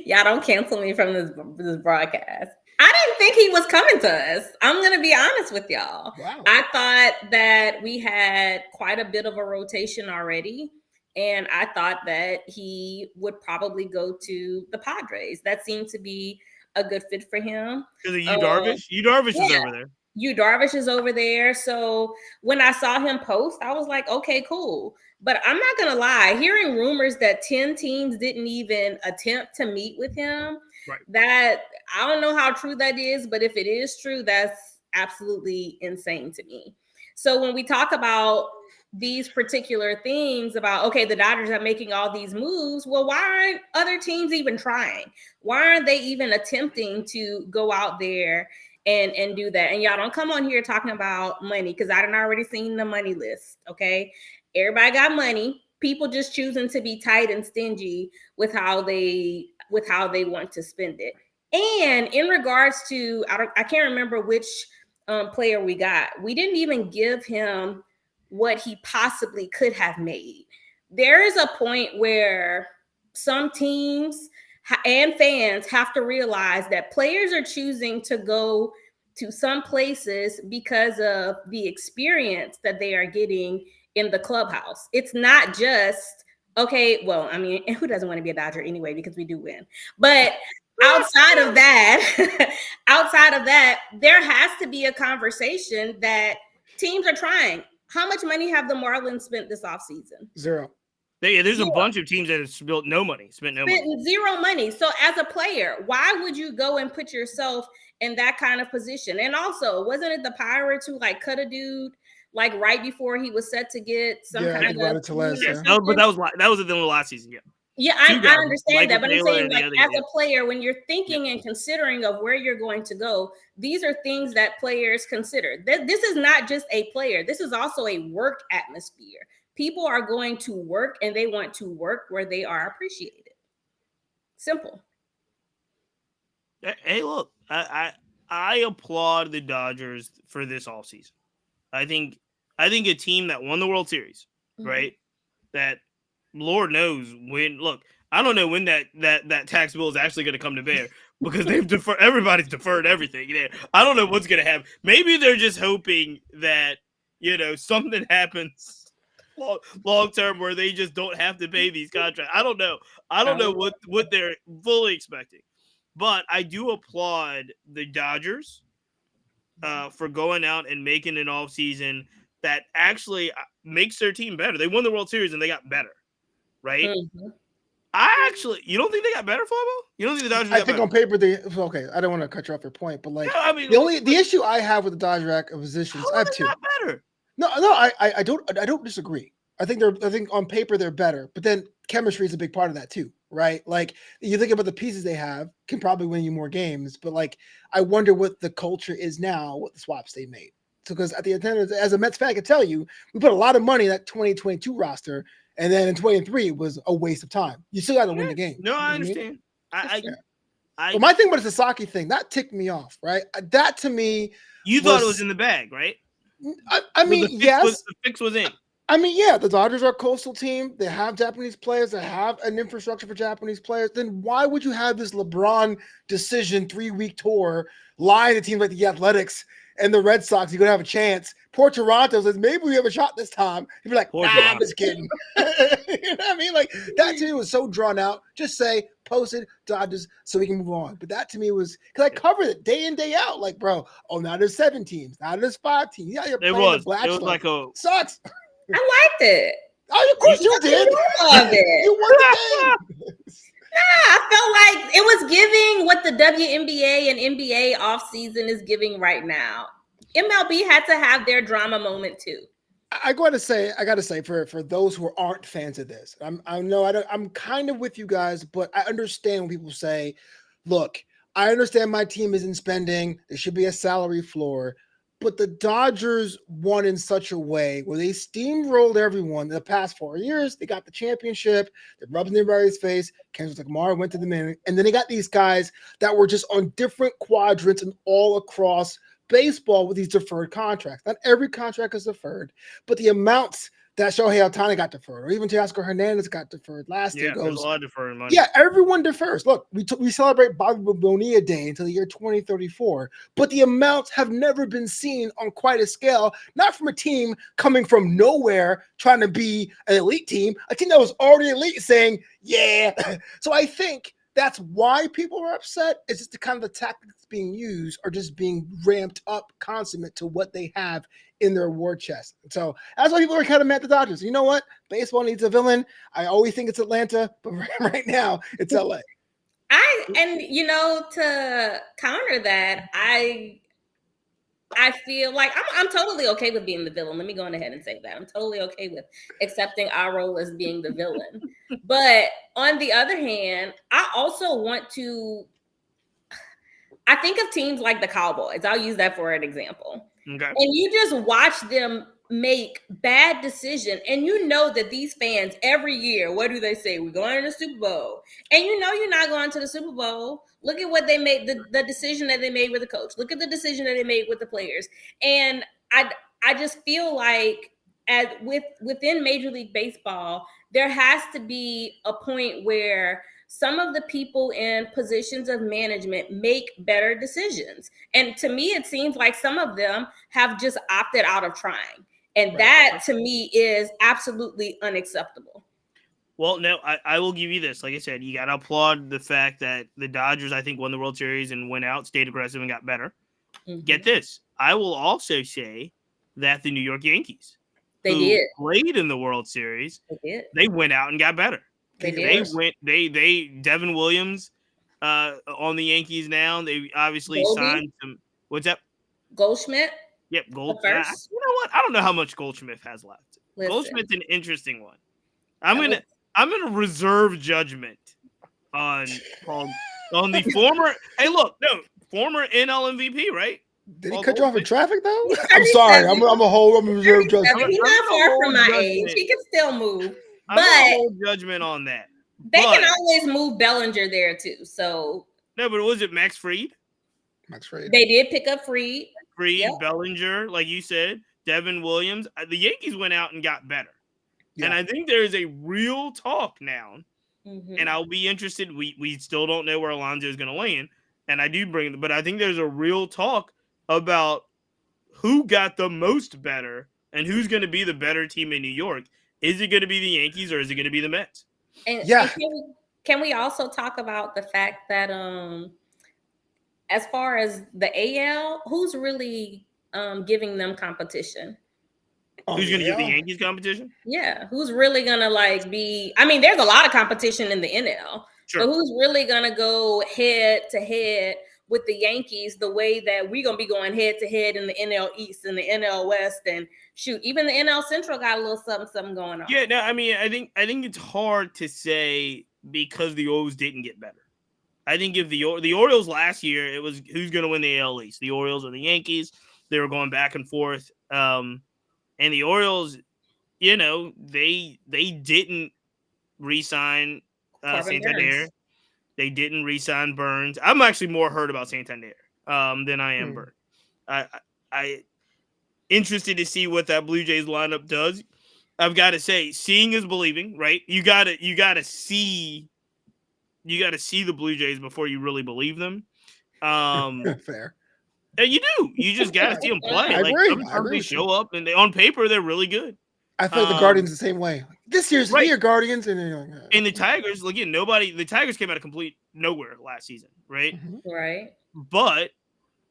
Y'all don't cancel me from this broadcast. I didn't think he was coming to us. I'm going to be honest with y'all. Wow. I thought that we had quite a bit of a rotation already. And I thought that he would probably go to the Padres. That seemed to be a good fit for him. Because of Yu Darvish? Yu Darvish is over there. Yu Darvish is over there. So when I saw him post, I was like, okay, cool. But I'm not going to lie. Hearing rumors that 10 teams didn't even attempt to meet with him, right, that I don't know how true that is. But if it is true, that's absolutely insane to me. So when we talk about these particular things about, okay, the Dodgers are making all these moves. Well, why aren't other teams even trying? Why aren't they even attempting to go out there and do that? And y'all don't come on here talking about money because I done already seen the money list. Okay. Everybody got money. People just choosing to be tight and stingy with how they want to spend it. And in regards to, I can't remember which player we got. We didn't even give him what he possibly could have made. There is a point where some teams and fans have to realize that players are choosing to go to some places because of the experience that they are getting in the clubhouse. It's not just, okay, well, I mean, who doesn't want to be a Dodger anyway, because we do win. But outside of that, there has to be a conversation that teams are trying. How much money have the Marlins spent this offseason? Zero. Yeah, there's a bunch of teams that have spent no money. Zero money. So as a player, why would you go and put yourself in that kind of position? And also, wasn't it the Pirates who like cut a dude like right before he was set to get some kind of but that was at the end of last season. Yeah, I understand that, but I'm saying, like, as a player, when you're thinking and considering of where you're going to go, these are things that players consider. This is not just a player. This is also a work atmosphere. People are going to work, and they want to work where they are appreciated. Simple. Hey, look, I applaud the Dodgers for this offseason. I think a team that won the World Series, right, that Lord knows when. Look, I don't know when that tax bill is actually going to come to bear because everybody's deferred everything. I don't know what's going to happen. Maybe they're just hoping that something happens long term where they just don't have to pay these contracts. I don't know. I don't know what they're fully expecting, but I do applaud the Dodgers for going out and making an offseason that actually makes their team better. They won the World Series and they got better. Right? Mm-hmm. You don't think they got better, Flobo? You don't think the Dodgers got better? I think on paper okay. I don't want to cut you off your point, but like the issue I have with the Dodger acquisitions, I have two. Not better. No, I don't disagree. I think on paper they're better, but then chemistry is a big part of that too, right? Like you think about the pieces they have can probably win you more games, but like I wonder what the culture is now with the swaps they made. So because at the end, as a Mets fan, I can tell you, we put a lot of money in that 2022 roster. And then in 23 was a waste of time. You still got to win the game. No, I understand. But my thing about the Sasaki thing, that ticked me off, right? That to me, you thought it was in the bag, right? I mean, yes. The fix was in. I mean, yeah, the Dodgers are a coastal team. They have Japanese players. They have an infrastructure for Japanese players. Then why would you have this LeBron decision 3-week tour lying to teams like the Athletics and the Red Sox? You're going to have a chance. Poor Toronto says, maybe we have a shot this time. You'd be like, I'm just kidding. You know what I mean? Like, that to me was so drawn out. Just say, post it, Dodgers, so we can move on. But that to me was, because I covered it day in, day out. Like, bro, now there's 7 teams. Now there's 5 teams. Yeah, you're playing the Black. It was like a... Sucks. I liked it. Oh, of course you did. Loved it. You won the game. I felt like it was giving what the WNBA and NBA offseason is giving right now. MLB had to have their drama moment too. I got to say, for those who aren't fans of this, I'm kind of with you guys, but I understand when people say, look, I understand my team isn't spending. There should be a salary floor. But the Dodgers won in such a way where they steamrolled everyone in the past 4 years. They got the championship. They're rubbing everybody's face. Kendrick Lamar went to the minute. And then they got these guys that were just on different quadrants and all across baseball with these deferred contracts. Not every contract is deferred, but the amounts that Shohei Ohtani got deferred, or even Teoscar Hernandez got deferred last year. There's a lot of deferred money. Yeah, everyone defers. Look, we celebrate Bobby Bonilla Day until the year 2034, but the amounts have never been seen on quite a scale, not from a team coming from nowhere trying to be an elite team, a team that was already elite saying, yeah. So I think that's why people are upset. It's just the kind of the tactics being used are just being ramped up consummate to what they have in their war chest. So that's why people are kind of mad at the Dodgers. You know what? Baseball needs a villain. I always think it's Atlanta, but right now it's LA. To counter that, I feel like I'm totally okay with being the villain. Let me go on ahead and say that. I'm totally okay with accepting our role as being the villain. But on the other hand, I also want to, I think of teams like the Cowboys. I'll use that for an example. Okay. And you just watch them make bad decisions. And you know that these fans every year, what do they say? We're going to the Super Bowl. And you know you're not going to the Super Bowl. Look at what they made, the decision that they made with the coach. Look at the decision that they made with the players. And I just feel like within Major League Baseball, there has to be a point where some of the people in positions of management make better decisions. And to me, it seems like some of them have just opted out of trying. And that to me is absolutely unacceptable. Well, no, I will give you this. Like I said, you got to applaud the fact that the Dodgers, I think, won the World Series and went out, stayed aggressive, and got better. Mhm. Get this. I will also say that the New York Yankees, They who did. played in the World Series, They did. they went out and got better. They They did. went. They Devin Williams on the Yankees now. They obviously Goldie, signed some. What's that? Goldschmidt, Yep, the first. You know what? I don't know how much Goldschmidt has left. Listen, Goldschmidt's an interesting one. that was I'm gonna reserve judgment on on the former. Hey, look, no, former NL MVP, right? Did he Paul cut you off in Goldschmidt. traffic though? He's I'm sorry. 37. I'm a reserve He's judgment. I'm not gonna far from hold my judgment. age. He can still move, I'm gonna but hold judgment on that. they But can always move Bellinger there too. So no, but was it Max Fried? Max Fried. they did pick up Freed. Yep. Bellinger, like you said, Devin Williams. The Yankees went out and got better. Yeah. And I think there is a real talk now, Mhm. and I'll be interested. We still don't know where Alonso is going to land, and I do bring, but I think there's a real talk about who got the most better and who's going to be the better team in New York. Is it going to be the Yankees or is it going to be the Mets? And, Yeah. and can we also talk about the fact that as far as the AL, who's really giving them competition? Who's going to give the yeah. Yankees competition? Yeah, who's really gonna like be? I mean, there's a lot of competition in the NL, Sure. but who's really gonna go head to head with the Yankees the way that we're gonna be going head to head in the NL East and the NL West, and shoot, even the NL Central got a little something going on. Yeah, no, I mean, I think it's hard to say because the Orioles didn't get better. I think if the Orioles last year, it was who's going to win the AL East, the Orioles or the Yankees. They were going back and forth, and the Orioles, you know, they didn't re-sign Corbin Santander. Burns. They didn't re-sign Burns. I'm actually more hurt about Santander than I am Burns. I interested to see what that Blue Jays lineup does. I've got to say, seeing is believing, right? You gotta see the Blue Jays before you really believe them. Fair. And you do. You just got to see them play. I Like agree. sometimes they show up and on paper they're really good. I feel like the Guardians the same way. This year's the year, Guardians, and then you're like, and the Tigers. Again, the Tigers came out of complete nowhere last season, right? Mhm. Right. But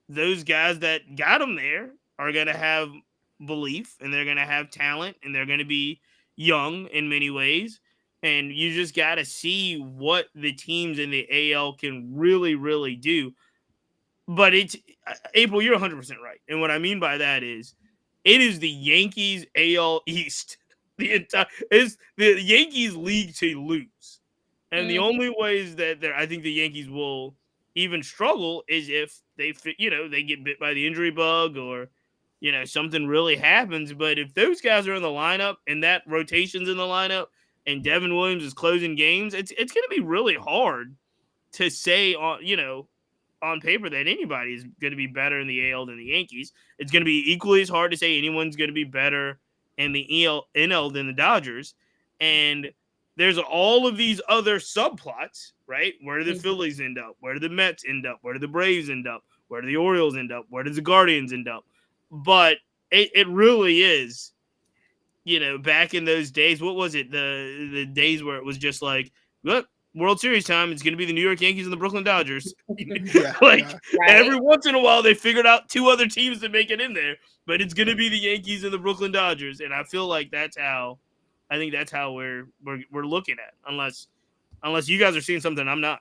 those guys that got them there are going to have belief, and they're going to have talent, and they're going to be young in many ways. And you just got to see what the teams in the AL can really, really do. But it's April, you're 100% right. And what I mean by that is it is the Yankees AL East. The Yankees league to lose. And the only ways that I think the Yankees will even struggle is if they get bit by the injury bug or something really happens. But if those guys are in the lineup and that rotation's in the lineup and Devin Williams is closing games, it's going to be really hard to say on paper that anybody is going to be better in the AL than the Yankees. It's going to be equally as hard to say anyone's going to be better in the NL than the Dodgers. And there's all of these other subplots, right? Where do the Phillies end up? Where do the Mets end up? Where do the Braves end up? Where do the Orioles end up? Where does the Guardians end up? But it really is, back in those days, what was it? The days where it was just like, look, World Series time, it's going to be the New York Yankees and the Brooklyn Dodgers. Every once in a while, they figured out two other teams to make it in there, but it's going to be the Yankees and the Brooklyn Dodgers. And I feel like that's how we're looking at, unless you guys are seeing something I'm not.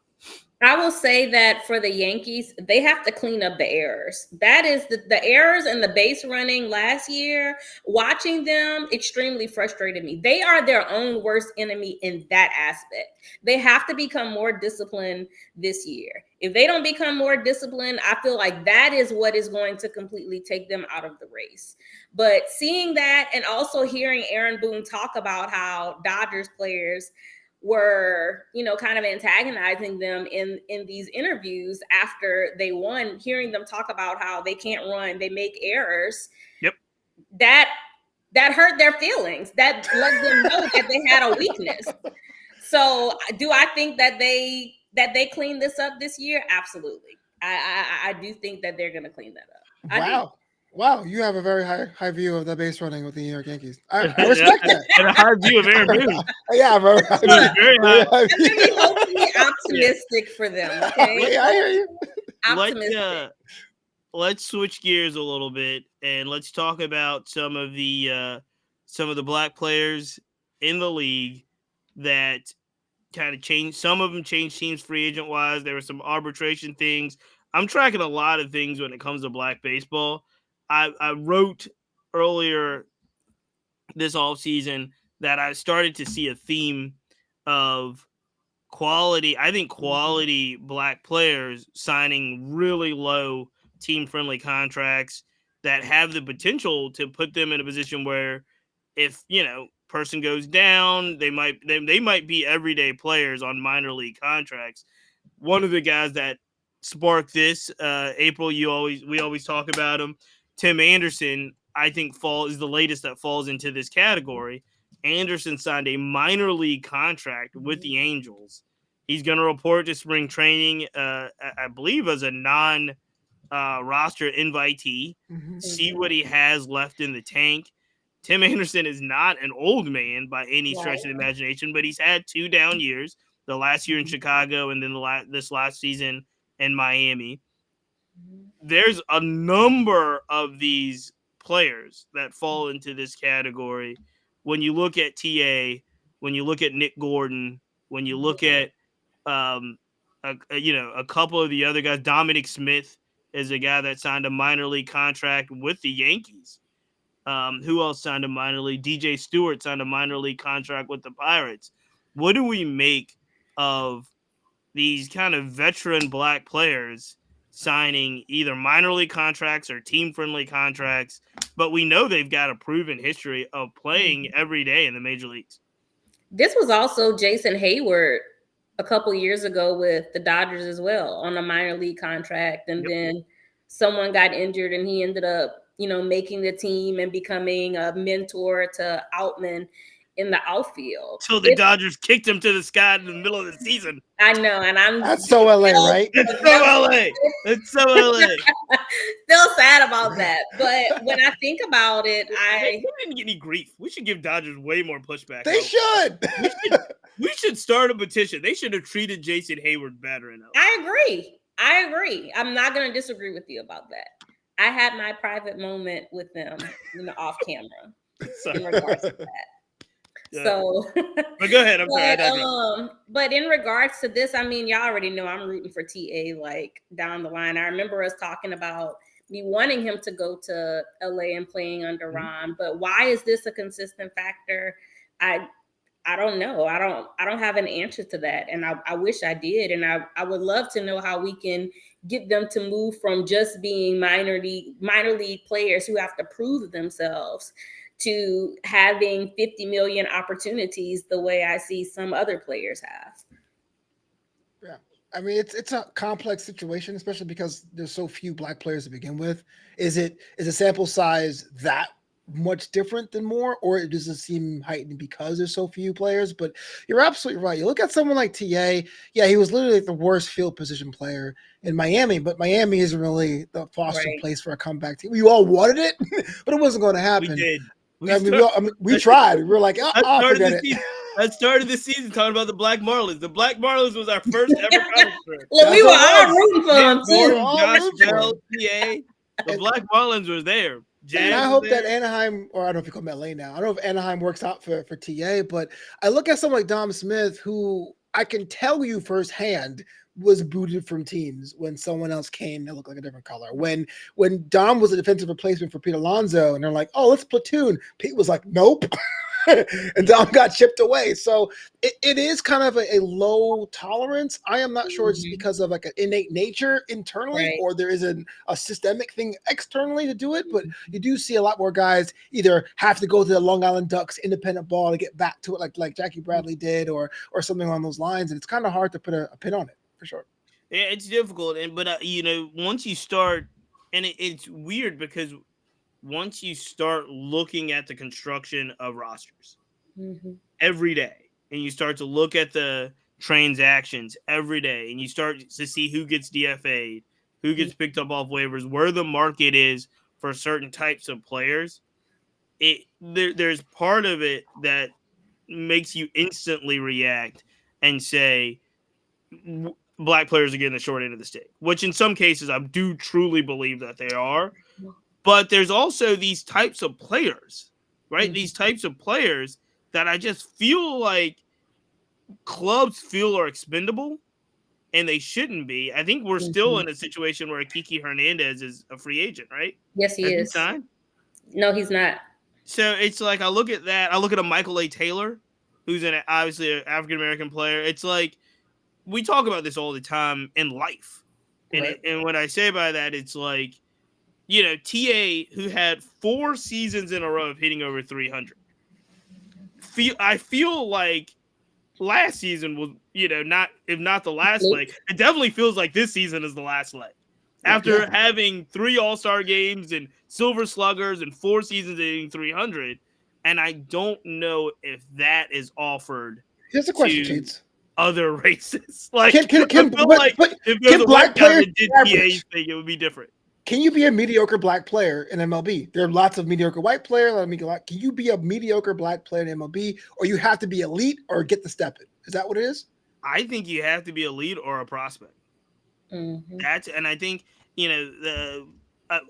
I will say that for the Yankees, they have to clean up the errors. That is the errors and the base running last year. Watching them extremely frustrated me. They are their own worst enemy in that aspect. They have to become more disciplined this year. If they don't become more disciplined, I feel like that is what is going to completely take them out of the race. But seeing that and also hearing Aaron Boone talk about how Dodgers players were, kind of antagonizing them in these interviews after they won, hearing them talk about how they can't run, they make errors. Yep. That hurt their feelings. That let them know that they had a weakness. So do I think that they clean this up this year? Absolutely. I do think that they're going to clean that up. Wow, you have a very high view of the base running with the New York Yankees. I respect that. And a high view of Aaron Boone. Yeah, very high view. Very high. Let me hopefully optimistic for them. Okay, Yeah, I hear you. optimistic. Let's switch gears a little bit and let's talk about some of the black players in the league that kind of changed. Some of them changed teams free agent wise. There were some arbitration things. I'm tracking a lot of things when it comes to black baseball. I wrote earlier this offseason that I started to see a theme of quality. I think quality black players signing really low team friendly contracts that have the potential to put them in a position where if, person goes down, they might be everyday players on minor league contracts. One of the guys that sparked this, April, we always talk about him, Tim Anderson, I think is the latest that falls into this category. Anderson signed a minor league contract with the Angels. He's going to report to spring training, I believe, as a non-roster invitee, see what he has left in the tank. Tim Anderson is not an old man by any stretch of the imagination, but he's had 2 down years, the last year in Chicago and then this last season in Miami. There's a number of these players that fall into this category. When you look at TA, when you look at Nick Gordon, when you look at a couple of the other guys, Dominic Smith is a guy that signed a minor league contract with the Yankees. Who else signed a minor league? DJ Stewart signed a minor league contract with the Pirates. What do we make of these kind of veteran black players signing either minor league contracts or team-friendly contracts, but we know they've got a proven history of playing every day in the major leagues? This was also Jason Hayward a couple years ago with the Dodgers as well on a minor league contract. And then someone got injured and he ended up, making the team and becoming a mentor to Outman in the outfield. So the Dodgers kicked him to the sky in the middle of the season. I know, and that's so LA, right? It's so LA. It's so LA. Still sad about that, but when I think about it, they didn't get any grief. We should give Dodgers way more pushback. They should. We should start a petition. They should have treated Jason Hayward better in LA. I agree. I'm not going to disagree with you about that. I had my private moment with them, off camera in regards to that. Yeah. So, but go ahead. I'm sorry. But in regards to this, y'all already know I'm rooting for TA like down the line. I remember us talking about me wanting him to go to LA and playing under Ron. But why is this a consistent factor? I don't know. I don't have an answer to that. And I wish I did. And I would love to know how we can get them to move from just being minor league players who have to prove themselves to having 50 million opportunities the way I see some other players have. Yeah. It's a complex situation, especially because there's so few black players to begin with. Is a sample size that much different than more, or does it seem heightened because there's so few players? But you're absolutely right. You look at someone like TA. Yeah, he was literally the worst field position player in Miami, but Miami isn't really the foster place for a comeback team. We all wanted it, but it wasn't going to happen. We did. We tried. We were like, forget it. I started the season talking about the Black Marlins. The Black Marlins was our first ever conference. Well, we were all rooting for them too. Josh Bell, TA. The Black Marlins were there. And I hope that Anaheim, or I don't know if you call him LA now. I don't know if Anaheim works out for TA, but I look at someone like Dom Smith, who I can tell you firsthand was booted from teams when someone else came that looked like a different color. When Dom was a defensive replacement for Pete Alonso, and they're like, "Oh, let's platoon," Pete was like, "Nope." And Dom got chipped away. So it is kind of a low tolerance. I am not sure it's because of like an innate nature internally, or there is a systemic thing externally to do it. But you do see a lot more guys either have to go to the Long Island Ducks independent ball to get back to it, like Jackie Bradley did, or something along those lines. And it's kind of hard to put a pin on it for sure. Yeah, it's difficult. But once you start, and it's weird because once you start looking at the construction of rosters every day, and you start to look at the transactions every day, and you start to see who gets DFA'd, who gets picked up off waivers, where the market is for certain types of players, there's part of it that makes you instantly react and say black players are getting the short end of the stick, which in some cases I do truly believe that they are. But there's also these types of players, right? These types of players that I just feel like clubs feel are expendable, and they shouldn't be. I think we're still in a situation where Kiki Hernandez is a free agent, right? Yes, he is. Signed? No, he's not. So it's like I look at that. I look at a Michael A. Taylor, who's obviously an African American player. It's like we talk about this all the time in life, and and what I say by that, it's like, you know, TA, who had 4 seasons in a row of hitting over 300. I feel like last season was, you know, not if not the last leg. It definitely feels like this season is the last leg. After having 3 All-Star games and Silver Sluggers and 4 seasons hitting 300, and I don't know if that is offered. Here's a question, Cheats. Other races, like can if there's a black players that did PA's thing, it would be different. Can you be a mediocre black player in MLB? There are lots of mediocre white players. Can you be a mediocre black player in MLB, or you have to be elite or get the step in? Is that what it is? I think you have to be elite or a prospect. And I think, you know,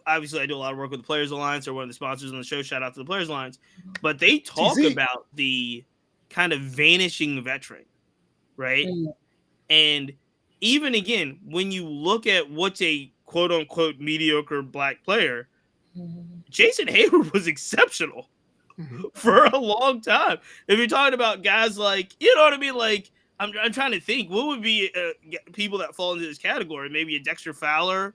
obviously I do a lot of work with the Players Alliance, or one of the sponsors on the show. Shout out to the Players Alliance, but they talk about the kind of vanishing veteran, right? And even again, when you look at what's a quote unquote mediocre black player, Jason Hayward was exceptional for a long time. If you're talking about guys like, you know what I mean? Like, I'm trying to think what would be people that fall into this category. Maybe a Dexter Fowler,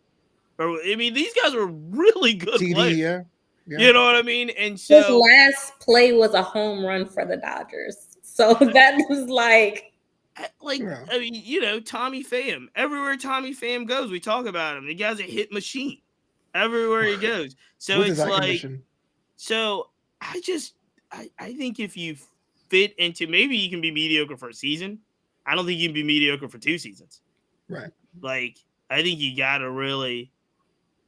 or I mean, these guys were really good players. Yeah. You know what I mean? And so his last play was a home run for the Dodgers. So that was like, I mean, you know, Tommy Pham. Everywhere Tommy Pham goes, we talk about him. The guy's a hit machine everywhere he goes. So it's like, so I think if you fit into, maybe you can be mediocre for a season. I don't think you can be mediocre for 2 seasons. Right. Like, I think you got to really,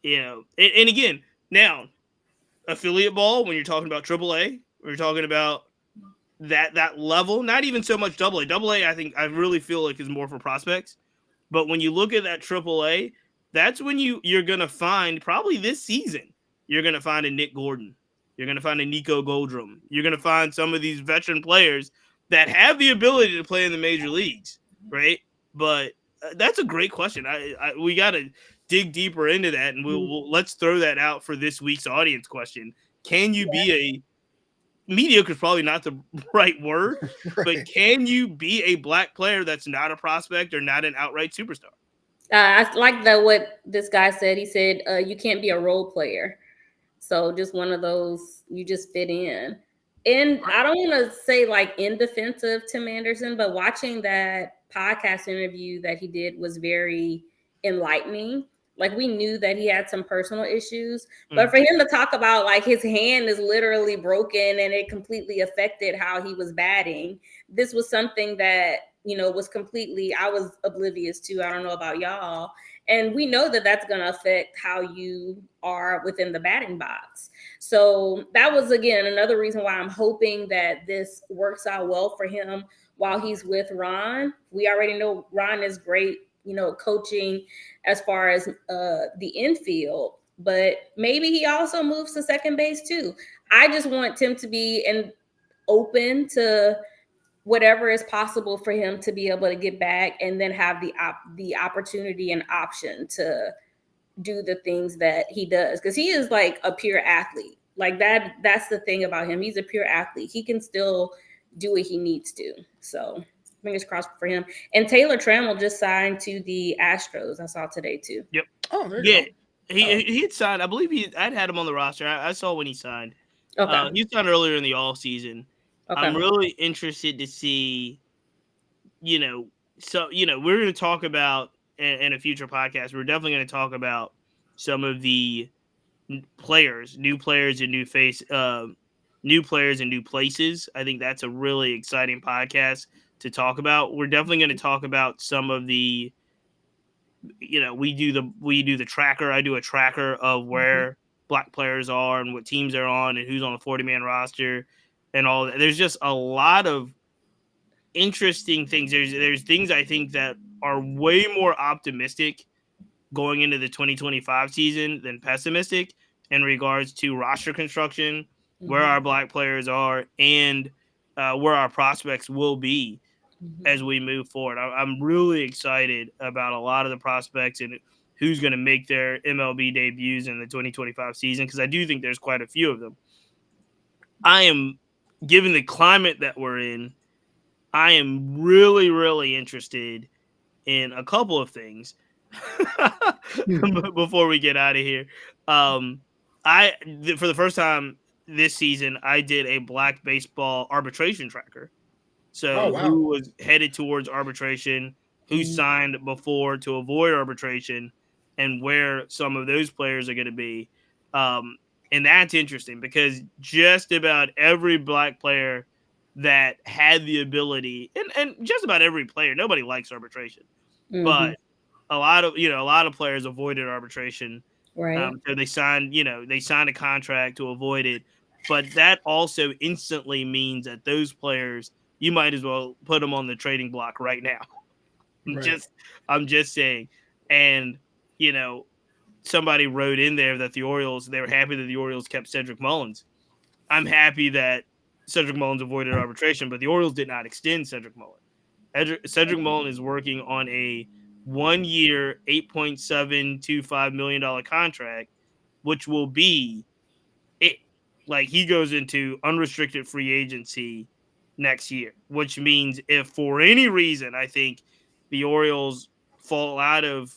you know, and again, now affiliate ball, when you're talking about AAA, when you're talking about that level, not even so much AA. AA, I really feel like is more for prospects. But when you look at that AAA, that's when you're gonna find, probably this season, you're gonna find a Nick Gordon, you're gonna find a Nico Goldrum, you're gonna find some of these veteran players that have the ability to play in the major leagues, right? But that's a great question. We gotta dig deeper into that, and we'll let's throw that out for this week's audience question. Can you be a mediocre is probably not the right word, but can you be a black player that's not a prospect or not an outright superstar? I like what this guy said. He said, you can't be a role player. So just one of those, you just fit in. And I don't want to say like in defense of Tim Anderson, but watching that podcast interview that he did was very enlightening. Like, we knew that he had some personal issues, but for him to talk about like his hand is literally broken and it completely affected how he was batting. This was something that, you know, was completely, I was oblivious to. I don't know about y'all. And we know that that's going to affect how you are within the batting box. So that was, again, another reason why I'm hoping that this works out well for him while he's with Ron. We already know Ron is great, you know, coaching as far as the infield, but maybe he also moves to second base too. I just want Tim to be open to whatever is possible for him to be able to get back and then have the opportunity and option to do the things that he does. Because he is like a pure athlete. Like that's the thing about him. He's a pure athlete. He can still do what he needs to. So fingers crossed for him. And Taylor Trammell just signed to the Astros. I saw today too. Yep. Oh, there you go. He had signed. I believe I'd had him on the roster. I saw when he signed. Okay. He signed earlier in the off season. Okay. I'm really interested to see, you know, so, you know, we're going to talk about in a future podcast, we're definitely going to talk about some of the players, new players and new players in new places. I think that's a really exciting podcast to talk about. We're definitely going to talk about some of the, you know, we do the tracker. I do a tracker of where black players are and what teams they're on and who's on the 40-man roster and all that. There's just a lot of interesting things. There's things I think that are way more optimistic going into the 2025 season than pessimistic in regards to roster construction, where our black players are, and where our prospects will be as we move forward. I'm really excited about a lot of the prospects and who's going to make their MLB debuts in the 2025 season, because I do think there's quite a few of them. I am, given the climate that we're in, I am really, really interested in a couple of things before we get out of here. For the first time this season, I did a Black Baseball arbitration tracker. So who was headed towards arbitration, who signed before to avoid arbitration, and where some of those players are going to be. And that's interesting because just about every black player that had the ability, and just about every player, nobody likes arbitration, but a lot of players avoided arbitration. Right. So they signed a contract to avoid it. But that also instantly means that those players, you might as well put them on the trading block right now. I'm just saying. And, somebody wrote in there that they were happy that the Orioles kept Cedric Mullins. I'm happy that Cedric Mullins avoided arbitration, but the Orioles did not extend Cedric Mullins. Cedric Mullins is working on a 1-year, $8.725 million contract, which will be it. Like, he goes into unrestricted free agency next year, which means if for any reason I think the Orioles fall out of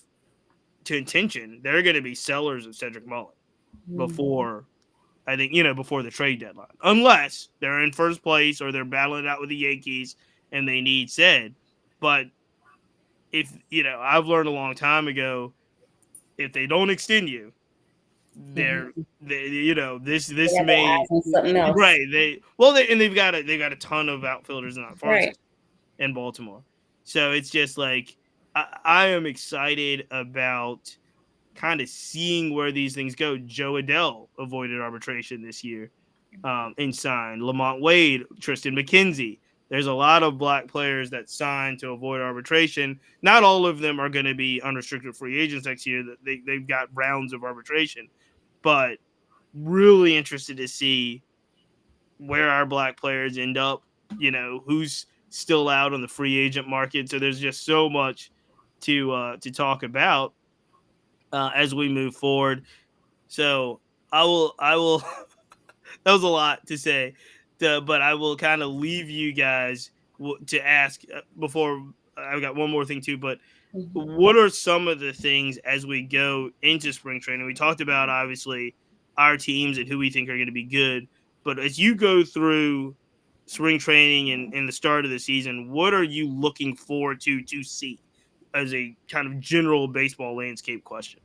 contention, they're going to be sellers of Cedric Mullins before the trade deadline, unless they're in first place or they're battling it out with the Yankees and they need Ced. But if I've learned a long time ago, if they don't extend you, this may right. They've got a ton of outfielders in that farm system in Baltimore, so it's just like I am excited about kind of seeing where these things go. Joe Adell avoided arbitration this year and signed. Lamont Wade, Tristan McKenzie. There's a lot of black players that signed to avoid arbitration. Not all of them are going to be unrestricted free agents next year. They've got rounds of arbitration. But really interested to see where our black players end up, who's still out on the free agent market. So there's just so much to talk about as we move forward. So I will that was a lot to say, but I will kind of leave you guys to ask before I've got one more thing too, but what are some of the things as we go into spring training? We talked about obviously our teams and who we think are going to be good, but as you go through spring training and the start of the season, what are you looking forward to see as a kind of general baseball landscape question?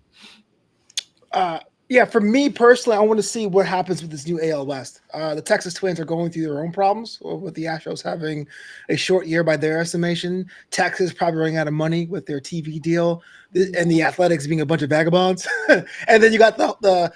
Yeah, for me personally, I want to see what happens with this new AL West. The Texas Twins are going through their own problems with the Astros having a short year by their estimation. Texas probably running out of money with their TV deal, and the Athletics being a bunch of vagabonds. And then you got the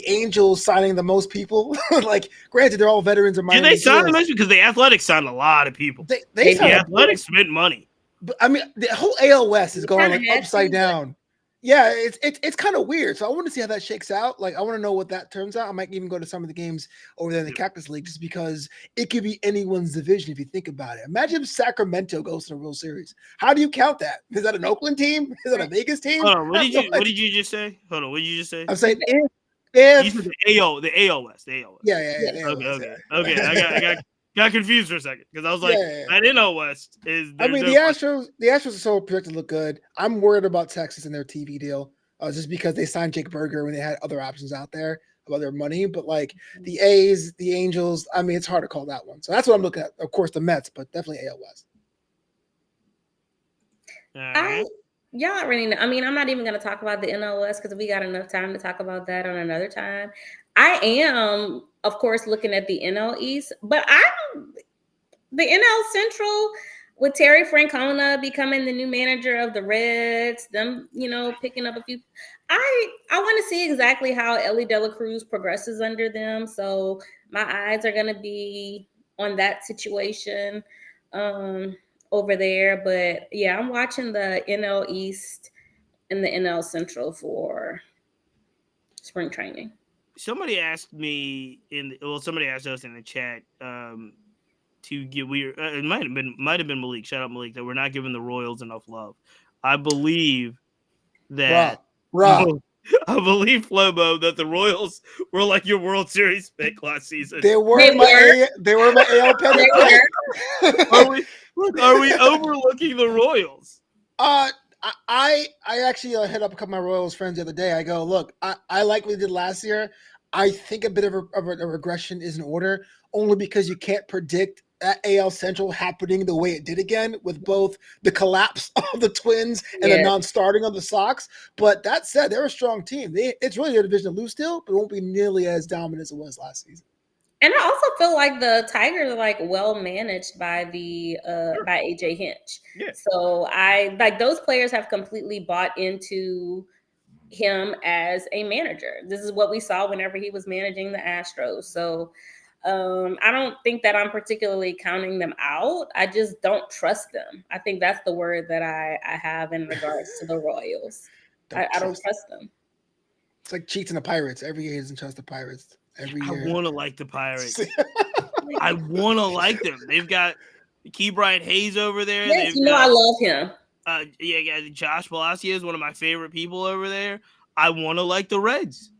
Angels signing the most people. Like, granted, they're all veterans of minor. Did they sign the most? Because the Athletics signed a lot of people. The Athletics spent money. But I mean, the whole AL West is going like upside down. Yeah, it's kind of weird. So I want to see how that shakes out. Like, I want to know what that turns out. I might even go to some of the games over there in the Cactus League just because it could be anyone's division if you think about it. Imagine if Sacramento goes to the World Series. How do you count that? Is that an Oakland team? Is that a Vegas team? Hold on, what did you just say? Hold on, what did you just say? I'm saying if you said the AL West. Yeah. Okay. I got confused for a second because I was like, that NL West is. I mean, the Astros are so projected to look good. I'm worried about Texas and their TV deal, just because they signed Jake Berger when they had other options out there about their money. But like the A's, the Angels, I mean, it's hard to call that one. So that's what I'm looking at. Of course, the Mets, but definitely AL West. Y'all already know. I mean, I'm not even going to talk about the NL West because we got enough time to talk about that on another time. I am, of course, looking at the NL East, but the NL Central with Terry Francona becoming the new manager of the Reds, them, picking up a few. I want to see exactly how Ellie De La Cruz progresses under them. So my eyes are going to be on that situation over there. But yeah, I'm watching the NL East and the NL Central for spring training. Somebody asked me somebody asked us in the chat to give it might have been Malik. Shout out Malik that we're not giving the Royals enough love. I believe that I believe Flobo that the Royals were like your World Series pick last season. They were my AL pennant pick. Are we overlooking the Royals? I actually hit up a couple of my Royals friends the other day. I go, look, I like what we did last year. I think a bit of a regression is in order, only because you can't predict that AL Central happening the way it did again with both the collapse of the Twins and the non-starting of the Sox. But that said, they're a strong team. It's really their division to lose still, but it won't be nearly as dominant as it was last season. And I also feel like the Tigers are well managed by by AJ Hinch. Yeah. So I those players have completely bought into him as a manager. This is what we saw whenever he was managing the Astros. So I don't think that I'm particularly counting them out. I just don't trust them. I think that's the word that I have in regards to the Royals. I don't trust them. It's like cheats in the Pirates. Every year he doesn't trust the Pirates. Every year. I want to like the Pirates. I want to like them. They've got Key Brian Hayes over there. Yes, I love him. Josh Palacio is one of my favorite people over there. I want to like the Reds.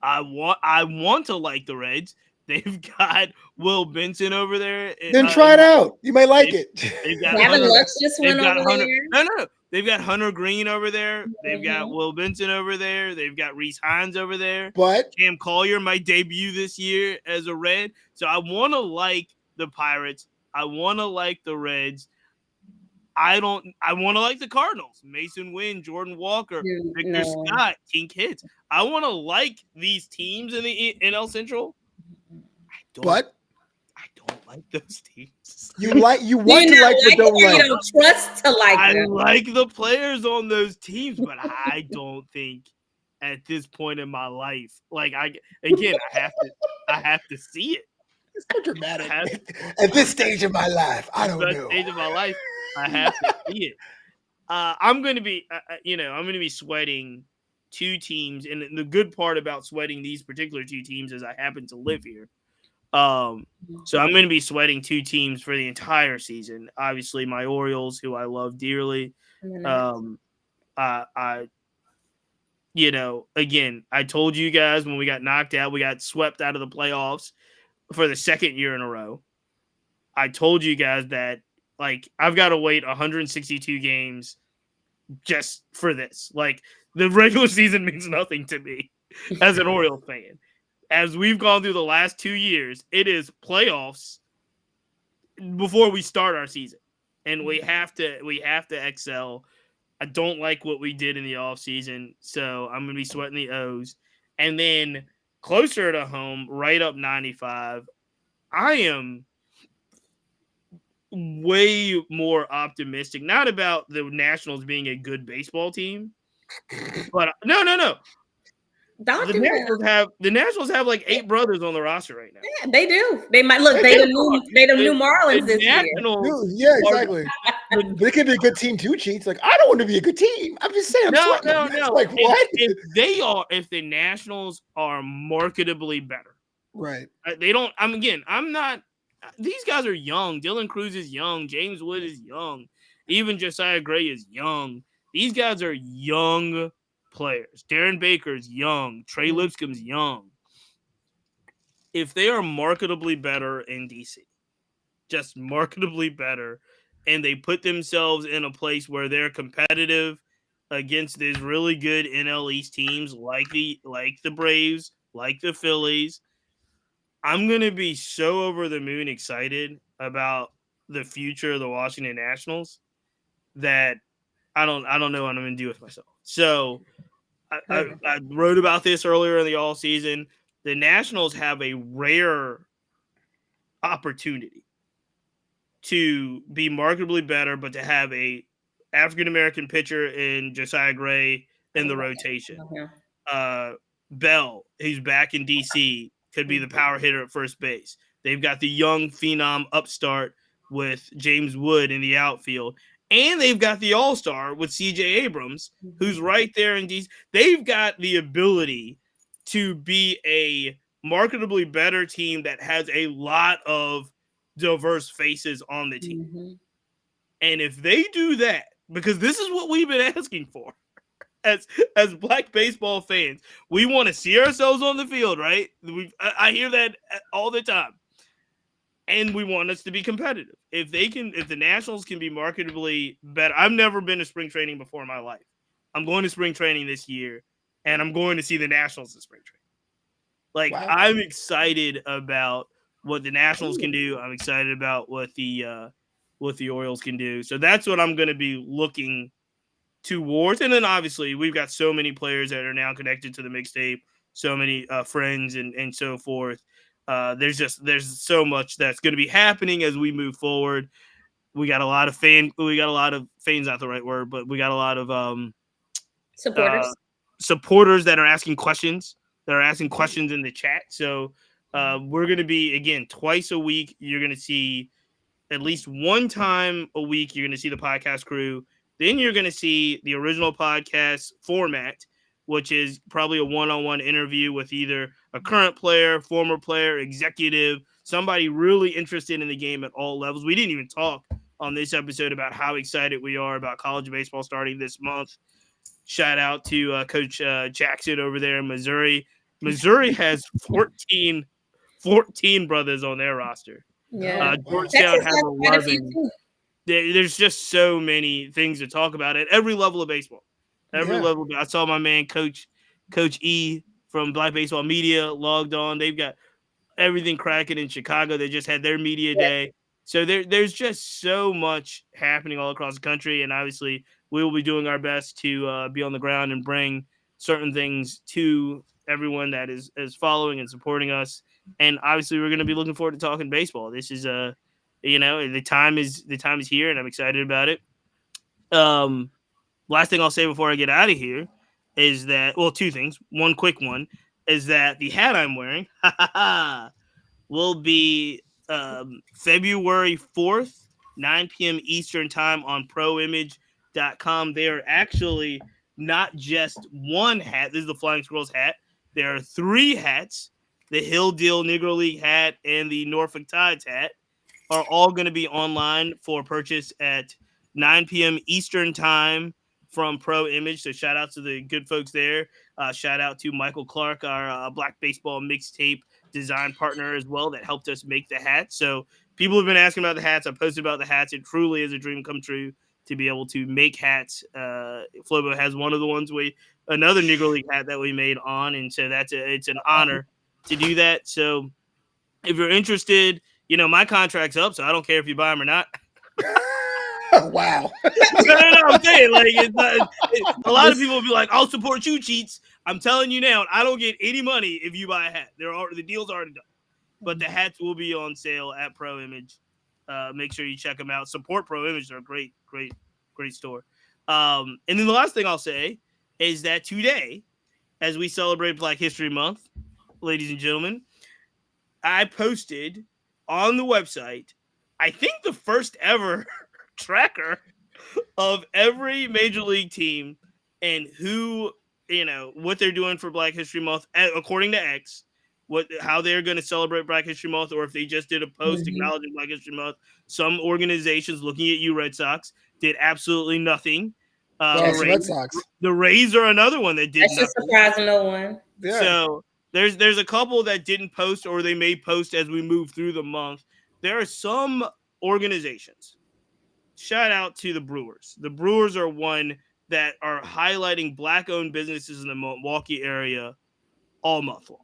I want to like the Reds. They've got Will Benson over there. Then try it out. You may like it. They've got Gavin Lux just went over there. No. They've got Hunter Green over there. They've got Will Benson over there. They've got Reese Hines over there. But Cam Collier might debut this year as a Red. So I want to like the Pirates. I want to like the Reds. I want to like the Cardinals. Mason Wynn, Jordan Walker, Victor Scott, Tink Hits. I want to like these teams in the NL Central. I don't like those teams. You want to like, but don't like. You don't trust to like them. I like the players on those teams, but I don't think at this point in my life, I have to see it. It's so dramatic. At this stage of my life, I don't know. Stage of my life, I have to see it. I'm going to be, I'm going to be sweating two teams, and the good part about sweating these particular two teams is I happen to live here. So I'm going to be sweating two teams for the entire season. Obviously, my Orioles, who I love dearly. Again, I told you guys when we got knocked out, we got swept out of the playoffs for the second year in a row. I told you guys that, I've got to wait 162 games just for this. The regular season means nothing to me as an Orioles fan. As we've gone through the last 2 years, it is playoffs before we start our season. And we have to excel. I don't like what we did in the offseason, so I'm going to be sweating the O's. And then closer to home, right up 95, I am way more optimistic, not about the Nationals being a good baseball team, but no. The Nationals have 8 brothers on the roster right now. Yeah, they do. They might look. They the new Marlins this year. Yeah, exactly. They could be a good team too, Cheats. I don't want to be a good team. I'm just saying. No. What? If the Nationals are marketably better, right? They don't. I'm not. These guys are young. Dylan Cruz is young. James Wood is young. Even Josiah Gray is young. These guys are young players. Darren Baker's young. Trey Lipscomb's young. If they are marketably better in DC, just marketably better, and they put themselves in a place where they're competitive against these really good NL East teams like the Braves, like the Phillies, I'm going to be so over the moon excited about the future of the Washington Nationals that I don't know what I'm going to do with myself. So I wrote about this earlier in the all season. The Nationals have a rare opportunity to be markedly better, but to have a African American pitcher in Josiah Gray in the rotation. Bell, who's back in DC, could be the power hitter at first base. They've got the young phenom upstart with James Wood in the outfield. And they've got the all-star with CJ Abrams, who's right there in DC. They've got the ability to be a marketably better team that has a lot of diverse faces on the team. And if they do that, because this is what we've been asking for as Black baseball fans, we want to see ourselves on the field, right? I hear that all the time. And we want us to be competitive. If the Nationals can be marketably better, I've never been to spring training before in my life. I'm going to spring training this year, and I'm going to see the Nationals in spring training. Like, wow. I'm excited about what the Nationals can do. I'm excited about what the Orioles can do. So that's what I'm going to be looking towards. And then obviously we've got so many players that are now connected to the mixtape, so many friends and so forth. There's so much that's going to be happening as we move forward. We got a lot of fans, not the right word, but we got a lot of supporters that are asking questions. That are asking questions in the chat. So we're going to be, again, twice a week. You're going to see at least one time a week. You're going to see the podcast crew. Then you're going to see the original podcast format, which is probably a one-on-one interview with either a current player, former player, executive, somebody really interested in the game at all levels. We didn't even talk on this episode about how excited we are about college baseball starting this month. Shout out to Coach Jackson over there in Missouri. Missouri has 14 brothers on their roster. Yeah. Georgetown has 11. There's just so many things to talk about at every level of baseball. Level. I saw my man, Coach E from Black Baseball Media, logged on. They've got everything cracking in Chicago. They just had their media day. So there's just so much happening all across the country. And obviously, we will be doing our best to be on the ground and bring certain things to everyone that is following and supporting us. And obviously, we're going to be looking forward to talking baseball. This is the time is here, and I'm excited about it. Last thing I'll say before I get out of here is that, well, two things. One quick one is that the hat I'm wearing will be February 4th, 9 p.m. Eastern time on proimage.com. They are actually not just one hat. This is the Flying Squirrels hat. There are 3 hats. The Hill Deal Negro League hat and the Norfolk Tides hat are all going to be online for purchase at 9 p.m. Eastern time from Pro Image. So shout out to the good folks there. Shout out to Michael Clark, our Black Baseball Mixtape design partner as well, that helped us make the hats. So people have been asking about the hats. I posted about the hats. It truly is a dream come true to be able to make hats. Flobo has one of the ones another Negro League hat that we made on. And so it's an honor to do that. So if you're interested, my contract's up, so I don't care if you buy them or not. Wow. No, I'm saying, like, a lot of people will be like, I'll support you, cheats. I'm telling you now, I don't get any money if you buy a hat. The deal's already done. But the hats will be on sale at Pro Image. Make sure you check them out. Support Pro Image. They're a great, great, great store. And then the last thing I'll say is that today, as we celebrate Black History Month, ladies and gentlemen, I posted on the website, I think the first ever tracker of every major league team and who, what they're doing for Black History Month, according to X, how they're going to celebrate Black History Month, or if they just did a post acknowledging Black History Month. Some organizations, looking at you, Red Sox, did absolutely nothing. Red Sox. The Rays are another one that did nothing. That's just surprising no one. Yeah. So there's a couple that didn't post, or they may post as we move through the month. There are some organizations. Shout out to the Brewers. The Brewers are one that are highlighting Black-owned businesses in the Milwaukee area all month long.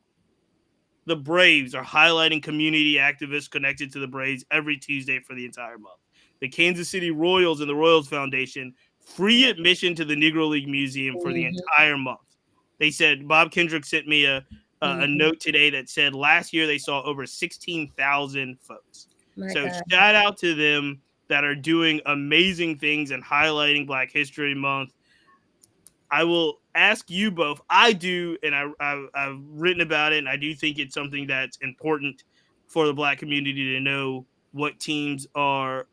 The Braves are highlighting community activists connected to the Braves every Tuesday for the entire month. The Kansas City Royals and the Royals Foundation, free admission to the Negro League Museum for the entire month. They said, Bob Kendrick sent me a note today that said last year they saw over 16,000 folks. My So God. shout out to them that are doing amazing things and highlighting Black History Month. I will ask you both. I do, and I've written about it, and I do think it's something that's important for the Black community to know what teams are,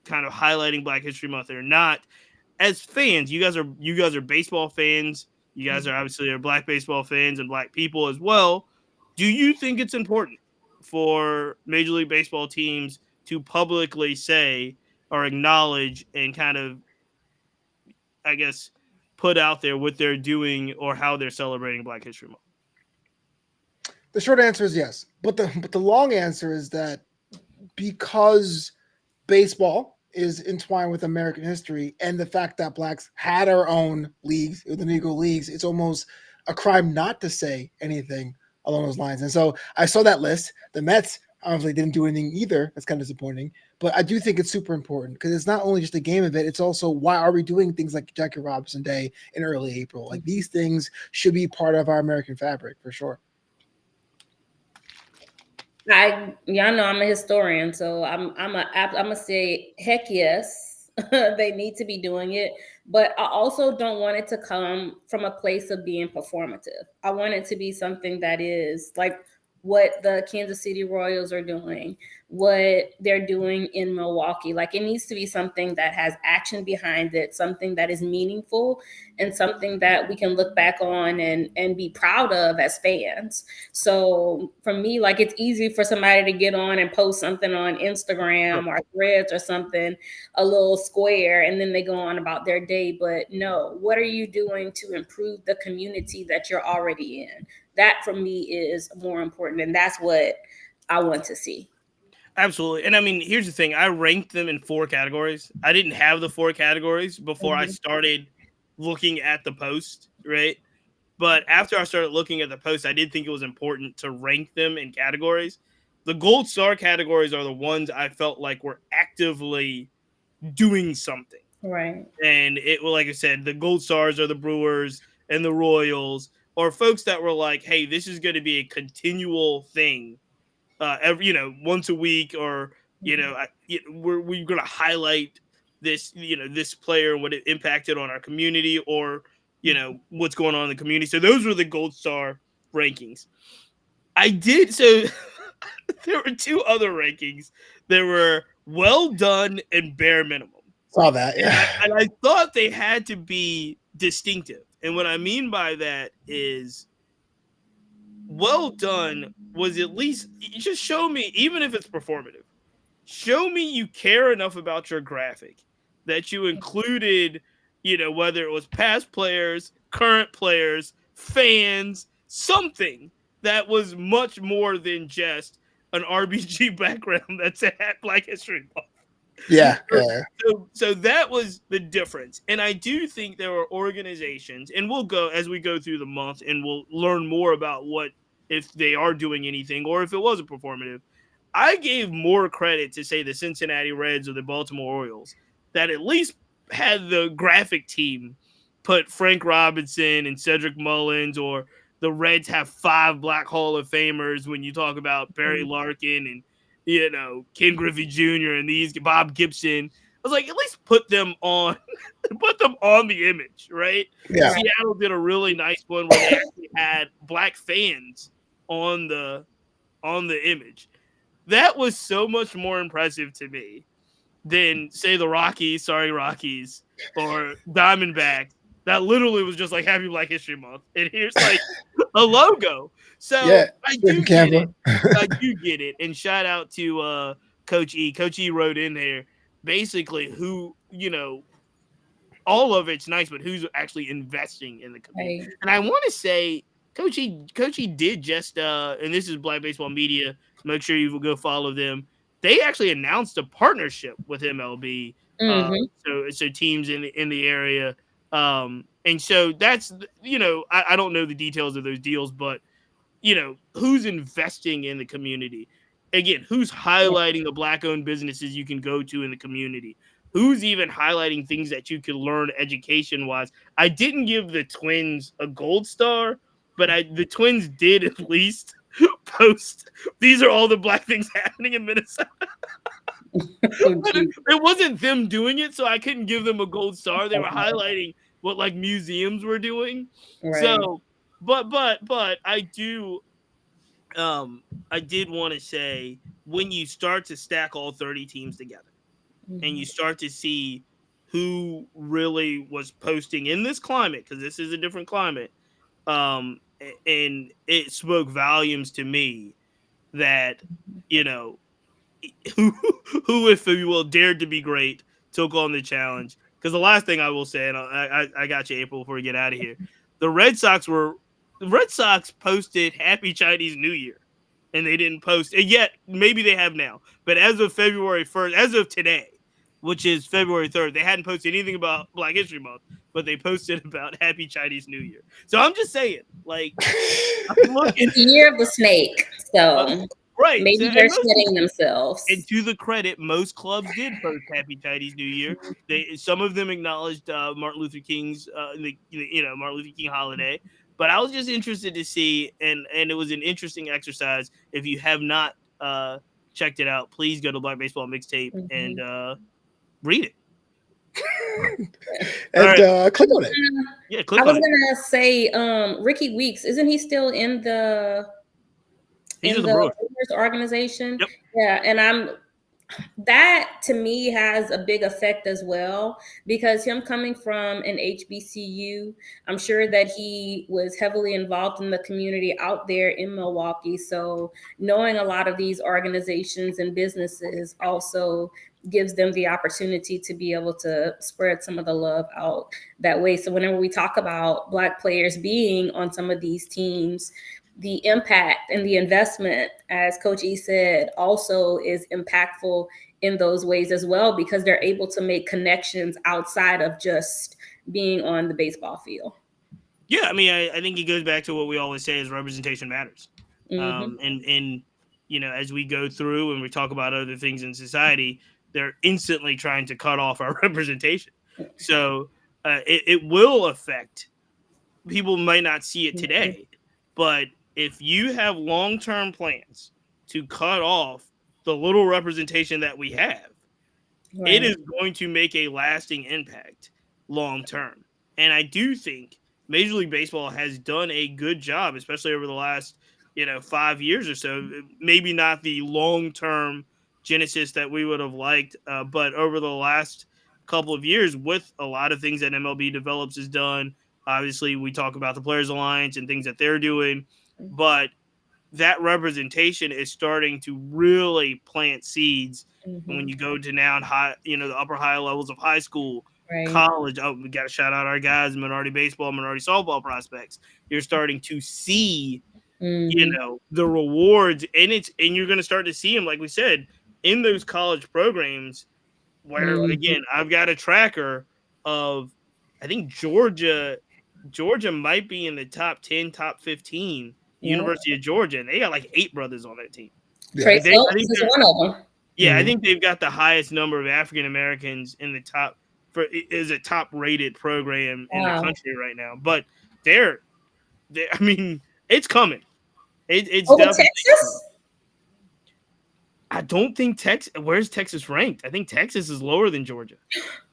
kind of highlighting Black History Month or not. As fans, you guys are baseball fans. You guys are obviously Black baseball fans and Black people as well. Do you think it's important for Major League Baseball teams to publicly say or acknowledge and kind of, I guess, put out there what they're doing or how they're celebrating Black History Month? The short answer is yes, but the long answer is that because baseball is entwined with American history and the fact that blacks had our own leagues, the Negro leagues, it's almost a crime not to say anything along those lines. And so I saw that list. The Mets obviously didn't do anything either. That's kind of disappointing. But I do think it's super important because it's not only just a game event, it's also why are we doing things like Jackie Robinson Day in early April? Like these things should be part of our American fabric for sure. Y'all know I'm a historian, so I'm gonna say heck yes, they need to be doing it. But I also don't want it to come from a place of being performative. I want it to be something that is like what the Kansas City Royals are doing, what they're doing in Milwaukee. Like it needs to be something that has action behind it, something that is meaningful, and something that we can look back on and be proud of as fans. So for me, like it's easy for somebody to get on and post something on Instagram or Threads or something, a little square, and then they go on about their day. But no, what are you doing to improve the community that you're already in? That for me is more important, and that's what I want to see. Absolutely. And I mean, here's the thing. I ranked them in 4 categories. I didn't have the 4 categories before I started looking at the post, right? But after I started looking at the post, I did think it was important to rank them in categories. The gold star categories are the ones I felt like were actively doing something. Right. And it, well, like I said, the gold stars are the Brewers and the Royals, or folks that were like, hey, this is going to be a continual thing, once a week, or we're going to highlight this, this player and what it impacted on our community, or what's going on in the community. So those were the gold star rankings. I did so. There were 2 other rankings. There were well done and bare minimum. Saw that, yeah. And I thought they had to be distinctive. And what I mean by that is well done was at least just show me, even if it's performative, show me you care enough about your graphic that you included, whether it was past players, current players, fans, something that was much more than just an RBG background that's at Black History Month. Yeah. So that was the difference. And I do think there are organizations, and we'll go as we go through the month and we'll learn more about what, if they are doing anything or if it was a performative. I gave more credit to, say, the Cincinnati Reds or the Baltimore Orioles that at least had the graphic team put Frank Robinson and Cedric Mullins, or the Reds have 5 Black Hall of Famers when you talk about Barry Larkin and Ken Griffey Jr. and these Bob Gibson. I was like, at least put them on the image, right? Yeah. Seattle did a really nice one where they actually had Black fans on the image. That was so much more impressive to me than, say, the Rockies, or Diamondbacks. That literally was just like Happy Black History Month, and here's like a logo. So Yeah, I do get it. I do get it. And shout out to Coach E. Coach E wrote in there basically who, all of it's nice, but who's actually investing in the community. Right. And I want to say Coach E did just and this is Black Baseball Media, so make sure you go follow them. They actually announced a partnership with MLB. So teams in the area. And so that's, I don't know the details of those deals, but who's investing in the community? Again, who's highlighting the Black-owned businesses you can go to in the community? Who's even highlighting things that you can learn education-wise? I didn't give the Twins a gold star, but the Twins did at least post. These are all the black things happening in Minnesota. But it wasn't them doing it, so I couldn't give them a gold star. They were highlighting what like museums were doing. Right. So, but I do, I did want to say when you start to stack all 30 teams together and you start to see who really was posting in this climate, because this is a different climate, and it spoke volumes to me that, you know, who, if you will, dared to be great, took on the challenge. Because the last thing I will say, and I got you, April, before we get out of here, the Red Sox posted Happy Chinese New Year, and they didn't post it yet. Maybe they have now, but as of February 1st, as of today, which is February 3rd, they hadn't posted anything about Black History Month, but they posted about Happy Chinese New Year. So I'm just saying, like, it's the year of the snake, so right. maybe they're shedding themselves. And to the credit, most clubs did post Happy Chinese New Year. Some of them acknowledged Martin Luther King's, Martin Luther King holiday. But I was just interested to see, and it was an interesting exercise. If you have not checked it out, please go to Black Baseball Mixtape and read it. And click on it. Yeah, click I on was it. gonna say, Ricky Weeks, isn't he still in the Brewers organization? Yep. Yeah, and that to me has a big effect as well, because him coming from an HBCU, I'm sure that he was heavily involved in the community out there in Milwaukee. So knowing a lot of these organizations and businesses also gives them the opportunity to be able to spread some of the love out that way. So whenever we talk about Black players being on some of these teams, the impact and the investment, as Coach E said, also is impactful in those ways as well, because they're able to make connections outside of just being on the baseball field. Yeah, I mean, I think it goes back to what we always say is representation matters. And you know, as we go through and we talk about other things in society, they're instantly trying to cut off our representation. So it will affect. People might not see it today, but if you have long-term plans to cut off the little representation that we have, it is going to make a lasting impact long-term. And I do think Major League Baseball has done a good job, especially over the last, 5 years or so. Maybe not the long-term genesis that we would have liked, but over the last couple of years, with a lot of things that MLB develops has done. Obviously, we talk about the Players Alliance and things that they're doing, but that representation is starting to really plant seeds. And when you go to now the upper high levels of high school, college, we got to shout out our guys, minority baseball, minority softball prospects. You're starting to see, the rewards, and you're going to start to see them, like we said, in those college programs where, again, I've got a tracker of, I think Georgia might be in the top 10, top 15, University of Georgia, and they got like 8 brothers on that team. Trey Phelps is one of them. Yeah, I think they've got the highest number of African Americans in the top is a top rated program in the country right now. But they're I mean, it's coming. It's over Texas. I don't think Texas. Where's Texas ranked? I think Texas is lower than Georgia.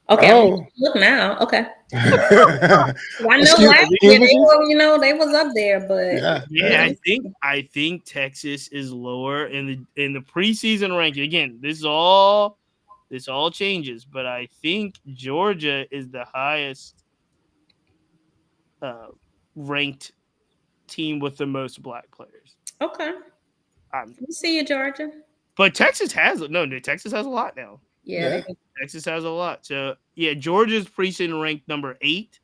Okay, look now. Okay, I know last year they was up there, but yeah, I think Texas is lower in the preseason ranking. Again, this all changes, but I think Georgia is the highest ranked team with the most Black players. Okay, we see you, Georgia. But Texas has a lot now. Yeah. Texas has a lot. So yeah, Georgia's preseason ranked number 8.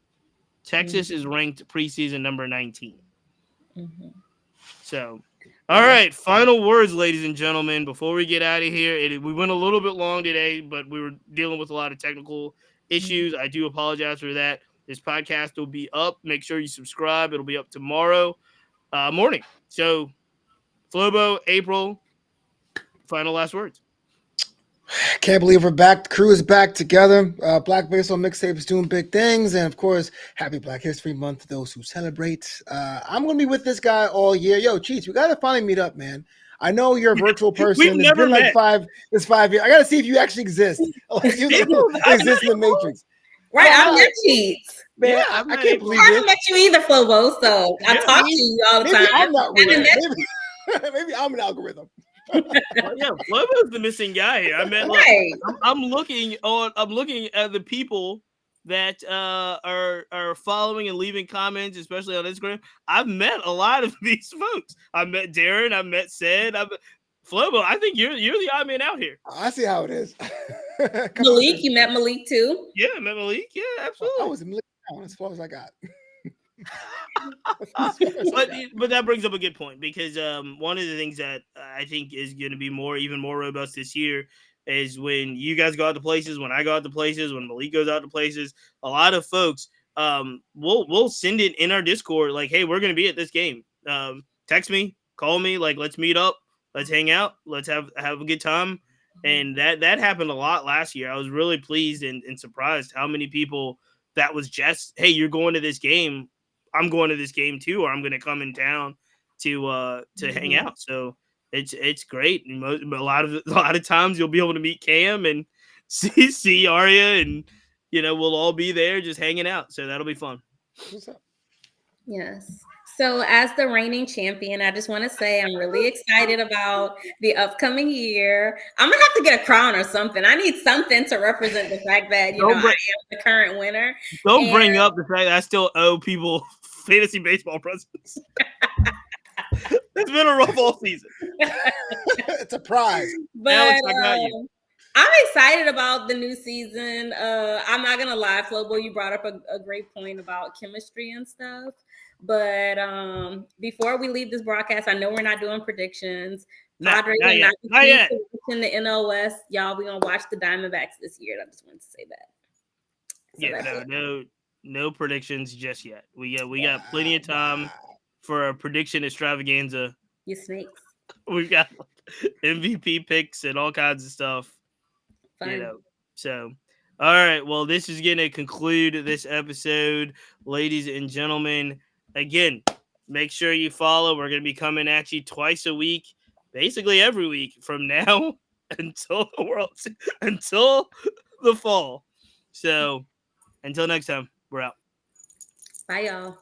Texas is ranked preseason number 19. So, all right, final words, ladies and gentlemen, before we get out of here. We went a little bit long today, but we were dealing with a lot of technical issues. I do apologize for that. This podcast will be up. Make sure you subscribe. It'll be up tomorrow morning. So, Flobo, April, final last words. Can't believe we're back. The crew is back together. Black Baseball Mixtape is doing big things. And of course, happy Black History Month to those who celebrate. I'm going to be with this guy all year. Yo, Cheats, we got to finally meet up, man. I know you're a virtual person. We've It's never been like met. 5 years. I got to see if you actually exist. Like, you exist in the Matrix. Right, Oh, I'm no. your Cheats. Man, Yeah, I I'm not can't able- believe I this. haven't met you either, Flobo, so I Yeah. talk to you all the Maybe time. I'm not I haven't real. met Maybe I'm an algorithm. Well, yeah, Flobo's the missing guy here. I mean, look, Right. I'm looking at the people that are following and leaving comments, especially on Instagram. I've met a lot of these folks. I met Darren. I met Sid. Flobo. I think you're the odd man out here. I see how it is. Malik, you met Malik too? Yeah, I met Malik. Yeah, I absolutely. was as far as I got. But that brings up a good point, because one of the things that I think is going to be even more robust this year is when you guys go out to places, when I go out to places, when Malik goes out to places. A lot of folks we'll send it in our Discord, like, hey, we're going to be at this game. Text me, call me, like, let's meet up, let's hang out, let's have a good time. And that happened a lot last year. I was really pleased and surprised how many people that was just, hey, you're going to this game, I'm going to this game too, or I'm going to come in town to hang out. So it's great. And a lot of times you'll be able to meet Cam and see Arya, and we'll all be there just hanging out. So that'll be fun. What's up? Yes. So as the reigning champion, I just want to say I'm really excited about the upcoming year. I'm going to have to get a crown or something. I need something to represent the fact that, I am the current winner. Don't bring up the fact that I still owe people fantasy baseball presents. It's been a rough all season. It's a prize. But Alex, I got you. I'm excited about the new season. I'm not gonna lie, Flobo, you brought up a great point about chemistry and stuff. But before we leave this broadcast, I know we're not doing predictions. Padres not yet. In the NL West, y'all. We're gonna watch the Diamondbacks this year. I just wanted to say that. So no predictions just yet. We got plenty of time for a prediction extravaganza. You snakes. We've got MVP picks and all kinds of stuff. Fun. So, all right. Well, this is going to conclude this episode, ladies and gentlemen. Again, make sure you follow. We're going to be coming at you twice a week, basically every week from now until the fall. So, until next time, we're out. Bye, y'all.